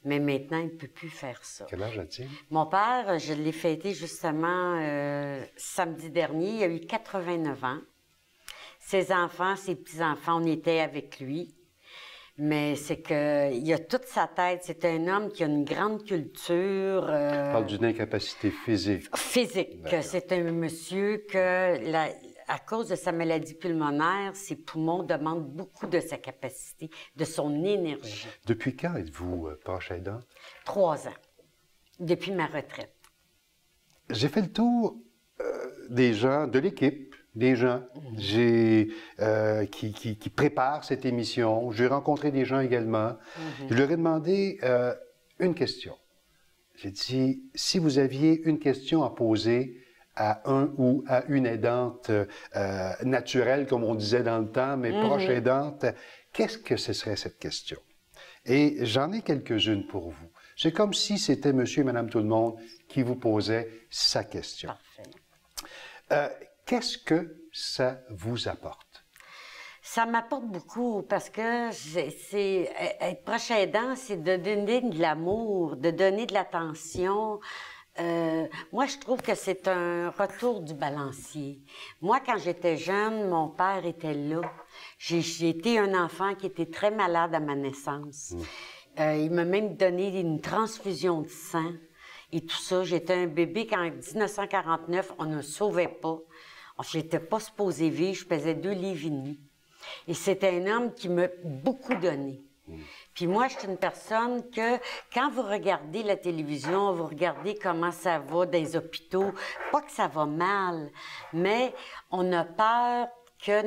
Speaker 6: mais maintenant, il ne peut plus faire ça.
Speaker 1: Quel âge a-t-il?
Speaker 6: Mon père, je l'ai fêté justement samedi dernier, il a eu 89 ans. Ses enfants, ses petits-enfants, on était avec lui. Mais c'est qu'il a toute sa tête. C'est un homme qui a une grande culture.
Speaker 1: On parle d'une incapacité physique.
Speaker 6: Physique. C'est un monsieur que... à cause de sa maladie pulmonaire, ses poumons demandent beaucoup de sa capacité, de son énergie.
Speaker 1: Depuis quand êtes-vous proche aidante?
Speaker 6: 3 ans, depuis ma retraite.
Speaker 1: j'ai fait le tour des gens, de l'équipe, des gens qui préparent cette émission. J'ai rencontré des gens également. Je leur ai demandé une question. J'ai dit, si vous aviez une question à poser à un ou à une aidante naturelle, comme on disait dans le temps, mais proche aidante, qu'est-ce que ce serait cette question? Et j'en ai quelques-unes pour vous. C'est comme si c'était monsieur et madame tout le monde qui vous posait sa question. Qu'est-ce que ça vous apporte?
Speaker 6: Ça m'apporte beaucoup parce que être proche aidant, c'est de donner de l'amour, de donner de l'attention. Moi, je trouve que c'est un retour du balancier. Moi, quand j'étais jeune, mon père était là. J'ai été un enfant qui était très malade à ma naissance. Il m'a même donné une transfusion de sang et tout ça. J'étais un bébé qu'en 1949, on ne sauvait pas. Je n'étais pas supposée vivre, je pesais 2,5 livres. Et c'était un homme qui m'a beaucoup donné. Puis moi, je suis une personne que, quand vous regardez la télévision, vous regardez comment ça va dans les hôpitaux, pas que ça va mal, mais on a peur que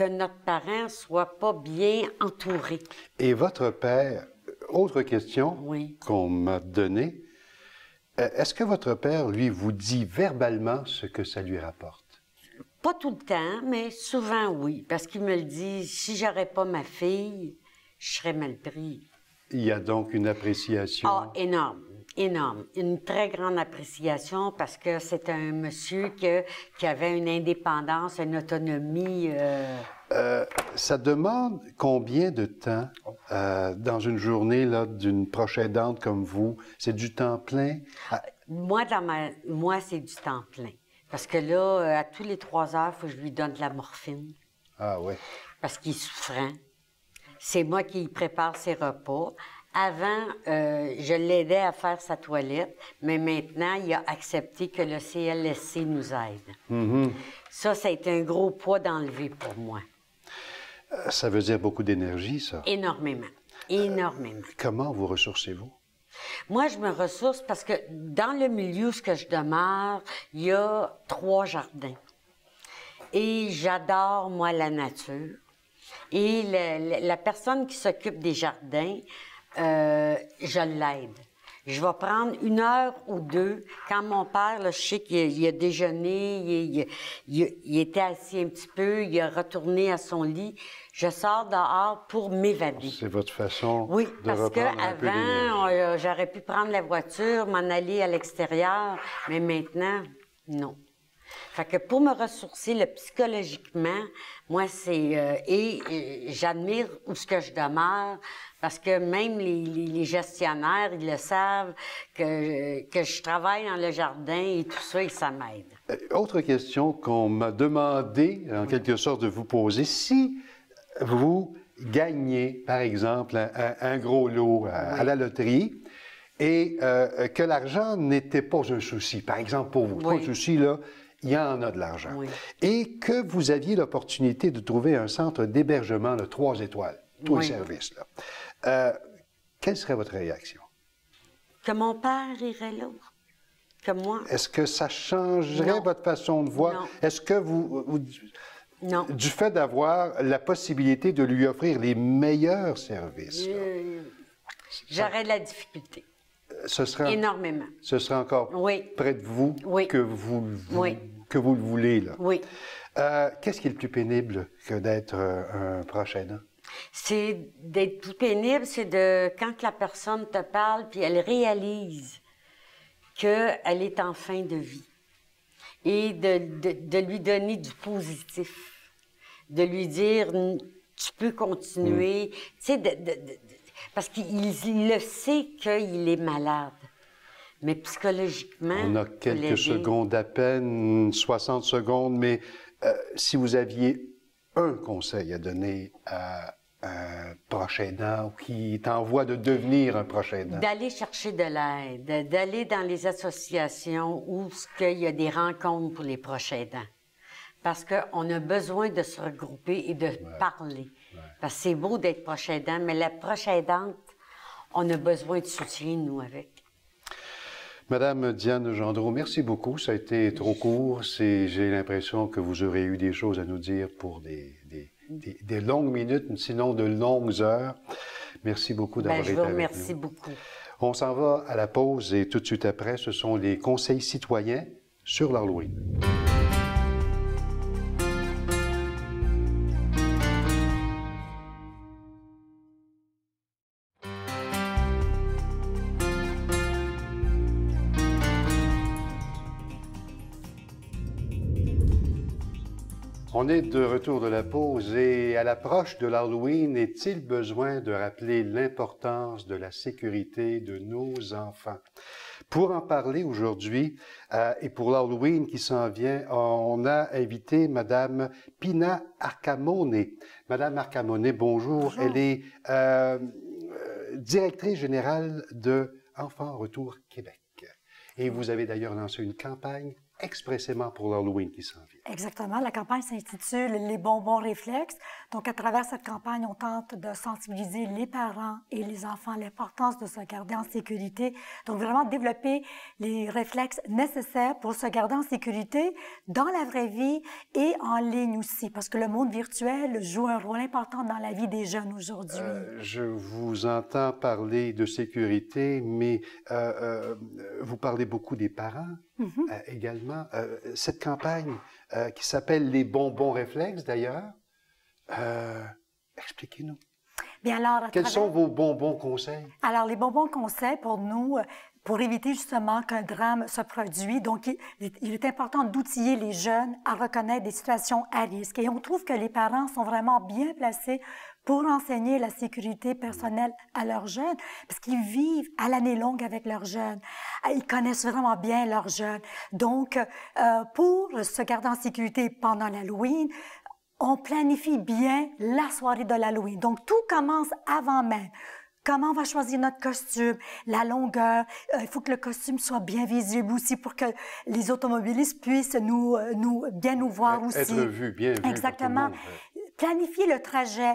Speaker 6: notre parent soit pas bien entouré.
Speaker 1: Et votre père, autre question qu'on m'a donnée, est-ce que votre père, lui, vous dit verbalement ce que ça lui rapporte?
Speaker 6: Pas tout le temps, mais souvent oui, parce qu'il me le dit, si j'aurais pas ma fille, je serais mal pris.
Speaker 1: Il y a donc une appréciation.
Speaker 6: Ah, énorme, énorme. Une très grande appréciation parce que c'est un monsieur qui avait une indépendance, une autonomie.
Speaker 1: Ça demande combien de temps dans une journée d'une proche aidante comme vous? C'est du temps plein?
Speaker 6: Moi, c'est du temps plein. Parce que là, à tous les 3 heures, il faut que je lui donne de la morphine.
Speaker 1: Ah oui.
Speaker 6: Parce qu'il est souffrant. C'est moi qui prépare ses repas. Avant, je l'aidais à faire sa toilette, mais maintenant, il a accepté que le CLSC nous aide. Ça a été un gros poids d'enlever pour moi.
Speaker 1: Ça veut dire beaucoup d'énergie, ça?
Speaker 6: Énormément. Énormément.
Speaker 1: Comment vous ressourcez-vous?
Speaker 6: Moi, je me ressource parce que dans le milieu où je demeure, il y a 3 jardins. Et j'adore, moi, la nature. Et la personne qui s'occupe des jardins, je l'aide. Je vais prendre 1 heure ou 2. Quand mon père, là, je sais qu'il a déjeuné, il était assis un petit peu, il a retourné à son lit. Je sors dehors pour m'évader.
Speaker 1: C'est votre façon
Speaker 6: oui,
Speaker 1: de
Speaker 6: parce
Speaker 1: reprendre un peu d'énergie.
Speaker 6: qu'avant, j'aurais pu prendre la voiture, m'en aller à l'extérieur, mais maintenant, non. Fait que pour me ressourcer psychologiquement, moi, c'est... et j'admire où ce que je demeure, parce que même les gestionnaires, ils le savent, que je travaille dans le jardin et tout ça, et ça m'aide.
Speaker 1: Autre question qu'on m'a demandé, en quelque sorte, de vous poser. Si vous gagnez, par exemple, un gros lot à la loterie et que l'argent n'était pas un souci, par exemple pour vous, pas de souci, là, il y en a de l'argent. Oui. Et que vous aviez l'opportunité de trouver un centre d'hébergement de 3 étoiles, tous les services, là. Quelle serait votre réaction?
Speaker 6: Que mon père irait là. Que moi.
Speaker 1: Est-ce que ça changerait votre façon de voir?
Speaker 6: Non.
Speaker 1: Est-ce que vous
Speaker 6: non.
Speaker 1: Du fait d'avoir la possibilité de lui offrir les meilleurs services?
Speaker 6: J'aurais de la difficulté.
Speaker 1: Ce serait,
Speaker 6: énormément.
Speaker 1: Ce serait encore près de vous que vous le voulez, là.
Speaker 6: Oui.
Speaker 1: Qu'est-ce qui est le plus pénible que d'être un proche aidant?
Speaker 6: C'est d'être plus pénible, c'est de quand la personne te parle puis elle réalise qu'elle est en fin de vie et de lui donner du positif, de lui dire tu peux continuer, tu sais, parce qu'il le sait qu'il est malade. Mais psychologiquement...
Speaker 1: On a quelques secondes à peine, 60 secondes, mais si vous aviez un conseil à donner à un proche aidant qui est en voie de devenir un proche aidant?
Speaker 6: D'aller chercher de l'aide, d'aller dans les associations où il y a des rencontres pour les proches aidants. Parce qu'on a besoin de se regrouper et de parler. Parce que c'est beau d'être proche aidant, mais la proche aidante, on a besoin de soutien, nous, avec.
Speaker 1: Madame Diane Gendreau, merci beaucoup. Ça a été trop court. J'ai l'impression que vous aurez eu des choses à nous dire pour des longues minutes, sinon de longues heures. Merci beaucoup d'avoir été avec nous.
Speaker 6: Je vous remercie beaucoup.
Speaker 1: On s'en va à la pause et tout de suite après, ce sont les conseils citoyens sur l'Halloween. On est de retour de la pause et à l'approche de l'Halloween, est-il besoin de rappeler l'importance de la sécurité de nos enfants? Pour en parler aujourd'hui et pour l'Halloween qui s'en vient, on a invité Madame Pina Arcamone. Madame Arcamone, bonjour.
Speaker 7: Bonjour.
Speaker 1: Elle est directrice générale de Enfants Retour Québec. Et vous avez d'ailleurs lancé une campagne expressément pour l'Halloween qui s'en vient.
Speaker 7: Exactement. La campagne s'intitule « Les bonbons réflexes ». Donc, à travers cette campagne, on tente de sensibiliser les parents et les enfants à l'importance de se garder en sécurité. Donc, vraiment développer les réflexes nécessaires pour se garder en sécurité dans la vraie vie et en ligne aussi, parce que le monde virtuel joue un rôle important dans la vie des jeunes aujourd'hui.
Speaker 1: Je vous entends parler de sécurité, mais vous parlez beaucoup des parents également. Cette campagne qui s'appelle les bonbons réflexes, d'ailleurs, expliquez-nous.
Speaker 7: Bien alors,
Speaker 1: quels sont vos bonbons conseils?
Speaker 7: Alors, les bonbons conseils pour nous, pour éviter justement qu'un drame se produise, donc il est important d'outiller les jeunes à reconnaître des situations à risque. Et on trouve que les parents sont vraiment bien placés pour enseigner la sécurité personnelle à leurs jeunes, parce qu'ils vivent à l'année longue avec leurs jeunes. Ils connaissent vraiment bien leurs jeunes. Donc, pour se garder en sécurité pendant l'Halloween, on planifie bien la soirée de l'Halloween. Donc, tout commence avant même. Comment on va choisir notre costume, la longueur, il faut que le costume soit bien visible aussi pour que les automobilistes puissent bien nous voir aussi.
Speaker 1: Être vu, bien vu.
Speaker 7: Exactement. Planifier le trajet.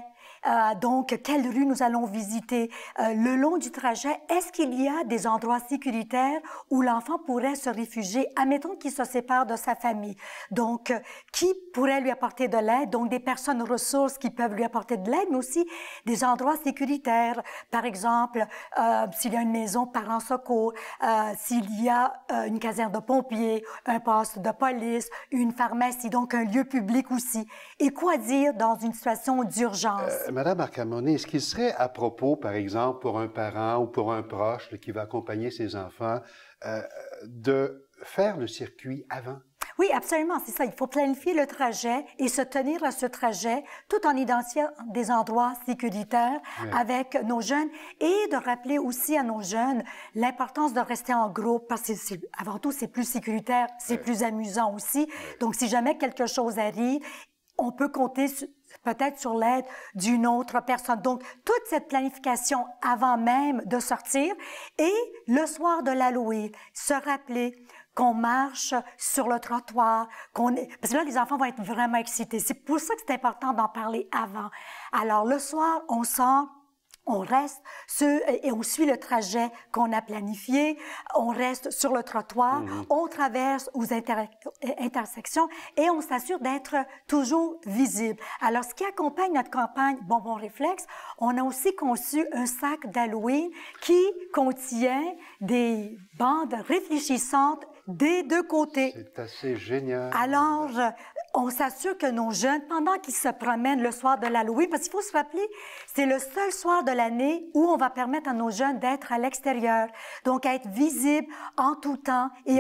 Speaker 7: Donc, quelle rue nous allons visiter? Le long du trajet, est-ce qu'il y a des endroits sécuritaires où l'enfant pourrait se réfugier? Admettons qu'il se sépare de sa famille. Donc, qui pourrait lui apporter de l'aide? Donc, des personnes ressources qui peuvent lui apporter de l'aide, mais aussi des endroits sécuritaires. Par exemple, s'il y a une maison parents secours, s'il y a une caserne de pompiers, un poste de police, une pharmacie, donc un lieu public aussi. Et quoi dire dans une situation d'urgence?
Speaker 1: Madame Arcamone, est-ce qu'il serait à propos, par exemple, pour un parent ou pour un proche qui va accompagner ses enfants, de faire le circuit avant?
Speaker 7: Oui, absolument, c'est ça. Il faut planifier le trajet et se tenir à ce trajet tout en identifiant des endroits sécuritaires avec nos jeunes et de rappeler aussi à nos jeunes l'importance de rester en groupe parce que avant tout, c'est plus sécuritaire, c'est plus amusant aussi. Donc, si jamais quelque chose arrive, on peut compter peut-être sur l'aide d'une autre personne. Donc, toute cette planification avant même de sortir et le soir de l'Halloween, se rappeler qu'on marche sur le trottoir, parce que là, les enfants vont être vraiment excités. C'est pour ça que c'est important d'en parler avant. Alors, le soir, on sort, on reste et on suit le trajet qu'on a planifié. On reste sur le trottoir, on traverse aux intersections et on s'assure d'être toujours visible. Alors, ce qui accompagne notre campagne Bonbons Réflexes, on a aussi conçu un sac d'Halloween qui contient des bandes réfléchissantes des deux côtés.
Speaker 1: C'est assez génial.
Speaker 7: Alors, on s'assure que nos jeunes, pendant qu'ils se promènent le soir de l'Halloween, parce qu'il faut se rappeler, c'est le seul soir de l'année où on va permettre à nos jeunes d'être à l'extérieur, donc à être visibles en tout temps. Et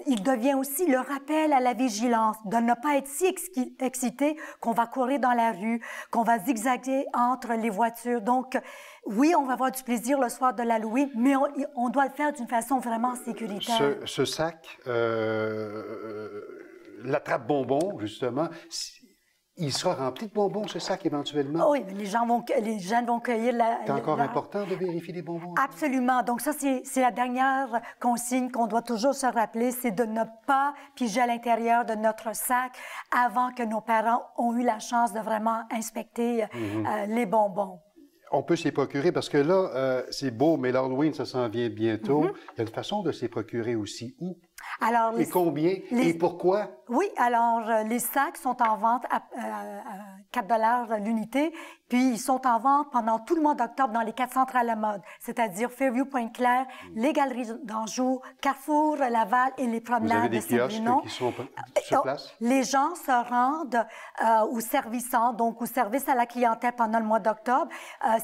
Speaker 7: il devient aussi le rappel à la vigilance, de ne pas être si excité qu'on va courir dans la rue, qu'on va zigzaguer entre les voitures. Donc, oui, on va avoir du plaisir le soir de l'Halloween, mais on doit le faire d'une façon vraiment sécuritaire.
Speaker 1: Ce sac, l'attrape-bonbon, justement, il sera rempli de bonbons, ce sac, éventuellement?
Speaker 7: Oui, mais les jeunes vont cueillir
Speaker 1: C'est encore important de vérifier les bonbons?
Speaker 7: Absolument. Donc ça, c'est la dernière consigne qu'on doit toujours se rappeler, c'est de ne pas piger à l'intérieur de notre sac avant que nos parents ont eu la chance de vraiment inspecter les bonbons.
Speaker 1: on peut s'y procurer parce que là, c'est beau, mais l'Halloween, ça s'en vient bientôt. Il y a une façon de s'y procurer aussi. Où?
Speaker 7: Alors,
Speaker 1: Et combien? Et pourquoi?
Speaker 7: Oui, alors les sacs sont en vente à 4 $ l'unité, puis ils sont en vente pendant tout le mois d'octobre dans les 4 centres à la mode, c'est-à-dire Fairview, Pointe-Claire, les Galeries d'Anjou, Carrefour, Laval et les promenades
Speaker 1: Vous avez des
Speaker 7: de Saint-Bruno.
Speaker 1: kiosques qui sont sur place?
Speaker 7: Les gens se rendent au serviçant, donc au service à la clientèle pendant le mois d'octobre.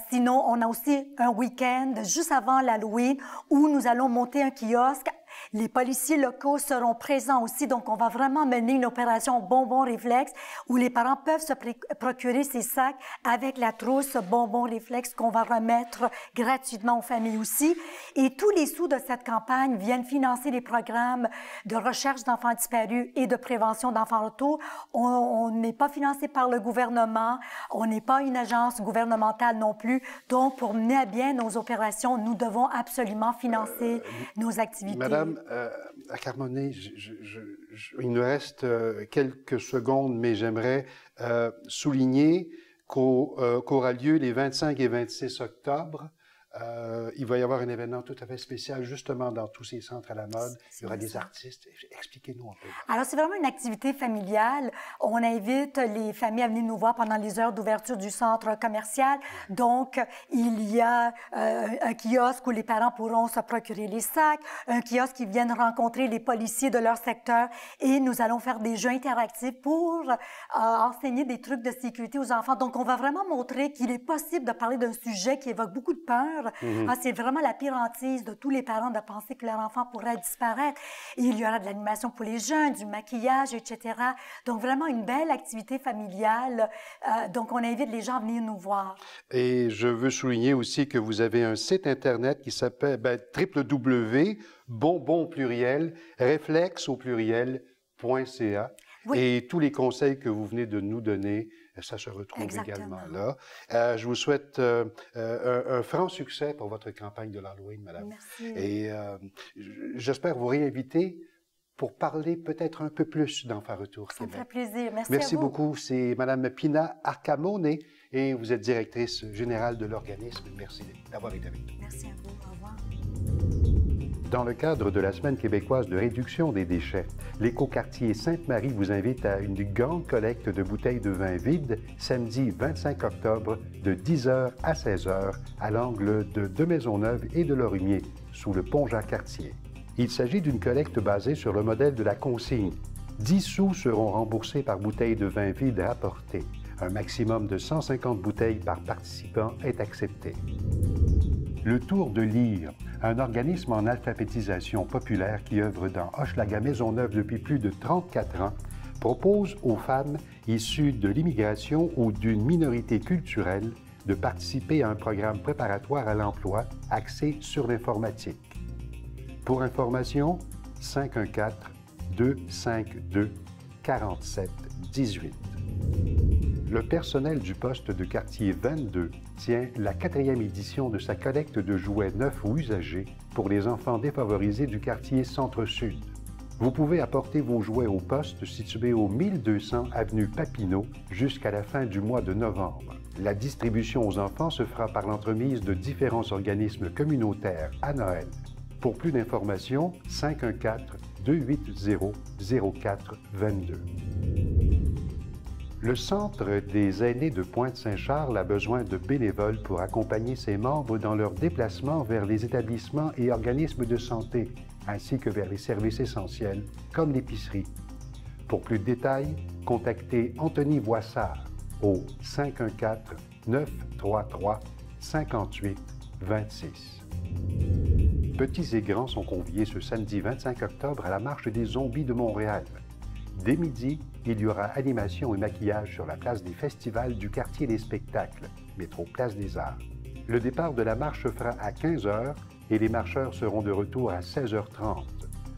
Speaker 7: Sinon, on a aussi un week-end juste avant l'Halloween où nous allons monter un kiosque. Les policiers locaux seront présents aussi, donc on va vraiment mener une opération bonbons réflexe où les parents peuvent se procurer ces sacs avec la trousse bonbons réflexe qu'on va remettre gratuitement aux familles aussi. Et tous les sous de cette campagne viennent financer les programmes de recherche d'enfants disparus et de prévention d'enfants retour. On n'est pas financé par le gouvernement, on n'est pas une agence gouvernementale non plus, donc pour mener à bien nos opérations, nous devons absolument financer nos activités.
Speaker 1: Madame, à Carmonnet, il nous reste quelques secondes, mais j'aimerais souligner qu'aura lieu les 25 et 26 octobre. Il va y avoir un événement tout à fait spécial, justement, dans tous ces centres à la mode. Il y aura des artistes. Expliquez-nous un peu.
Speaker 7: Alors, c'est vraiment une activité familiale. On invite les familles à venir nous voir pendant les heures d'ouverture du centre commercial. Donc, il y a un kiosque où les parents pourront se procurer les sacs, un kiosque qui viennent rencontrer les policiers de leur secteur et nous allons faire des jeux interactifs pour enseigner des trucs de sécurité aux enfants. Donc, on va vraiment montrer qu'il est possible de parler d'un sujet qui évoque beaucoup de peur. C'est vraiment la pire hantise de tous les parents de penser que leur enfant pourrait disparaître. Et il y aura de l'animation pour les jeunes, du maquillage, etc. Donc, vraiment une belle activité familiale. Donc, on invite les gens à venir nous voir. Et
Speaker 1: je veux souligner aussi que vous avez un site Internet qui s'appelle www.bonbon pluriel, réflexe au pluriel.ca. Oui. Et tous les conseils que vous venez de nous donner, ça se retrouve également là. Je vous souhaite un franc succès pour votre campagne de l'Halloween, madame.
Speaker 7: Merci.
Speaker 1: Et j'espère vous réinviter pour parler peut-être un peu plus d'Enfants Retour Québec.
Speaker 7: Ça me fait plaisir. Merci
Speaker 1: à vous.
Speaker 7: beaucoup.
Speaker 1: C'est madame Pina Arcamone et vous êtes directrice générale de l'organisme. Merci d'avoir été avec nous.
Speaker 7: Merci à vous. Au revoir.
Speaker 1: Dans le cadre de la Semaine québécoise de réduction des déchets, l'Écoquartier Sainte-Marie vous invite à une grande collecte de bouteilles de vin vides samedi 25 octobre de 10h à 16h à l'angle de Maisonneuve et de Lorimier, sous le pont Jacques-Cartier. Il s'agit d'une collecte basée sur le modèle de la consigne. 10 sous seront remboursés par bouteille de vin vide rapportée. Un maximum de 150 bouteilles par participant est accepté. Le Tour de Lyre, un organisme en alphabétisation populaire qui œuvre dans Hochelaga-Maisonneuve depuis plus de 34 ans, propose aux femmes issues de l'immigration ou d'une minorité culturelle de participer à un programme préparatoire à l'emploi axé sur l'informatique. Pour information, 514-252-4718. Le personnel du poste de quartier 22 tient la 4e édition de sa collecte de jouets neufs ou usagés pour les enfants défavorisés du quartier Centre-Sud. Vous pouvez apporter vos jouets au poste situé au 1200 avenue Papineau jusqu'à la fin du mois de novembre. La distribution aux enfants se fera par l'entremise de différents organismes communautaires à Noël. Pour plus d'informations, 514-280-0422. Le Centre des aînés de Pointe-Saint-Charles a besoin de bénévoles pour accompagner ses membres dans leurs déplacements vers les établissements et organismes de santé, ainsi que vers les services essentiels, comme l'épicerie. Pour plus de détails, contactez Anthony Voissard au 514-933-5826. Petits et grands sont conviés ce samedi 25 octobre à la Marche des Zombies de Montréal. Dès midi, il y aura animation et maquillage sur la place des festivals du quartier des spectacles, métro Place des Arts. Le départ de la marche se fera à 15h et les marcheurs seront de retour à 16h30.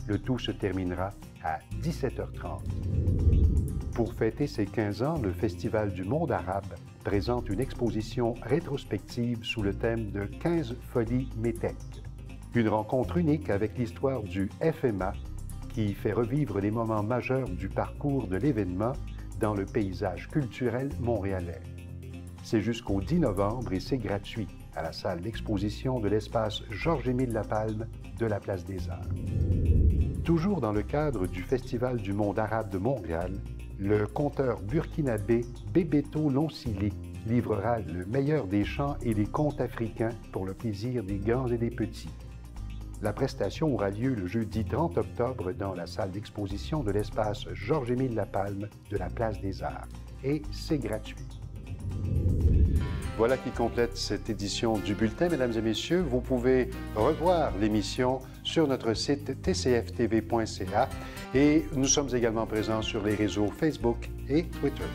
Speaker 1: Le tout se terminera à 17h30. Pour fêter ses 15 ans, le Festival du monde arabe présente une exposition rétrospective sous le thème de 15 folies métèques. Une rencontre unique avec l'histoire du FMA qui fait revivre les moments majeurs du parcours de l'événement dans le paysage culturel montréalais. C'est jusqu'au 10 novembre et c'est gratuit à la salle d'exposition de l'espace Georges-Émile Lapalme de la Place des Arts. Toujours dans le cadre du Festival du monde arabe de Montréal, le conteur burkinabé Bebeto Lonsili livrera le meilleur des chants et des contes africains pour le plaisir des grands et des petits. La prestation aura lieu le jeudi 30 octobre dans la salle d'exposition de l'espace Georges-Émile Lapalme de la Place des Arts. Et c'est gratuit. Voilà qui complète cette édition du Bulletin, mesdames et messieurs. Vous pouvez revoir l'émission sur notre site tcftv.ca et nous sommes également présents sur les réseaux Facebook et Twitter.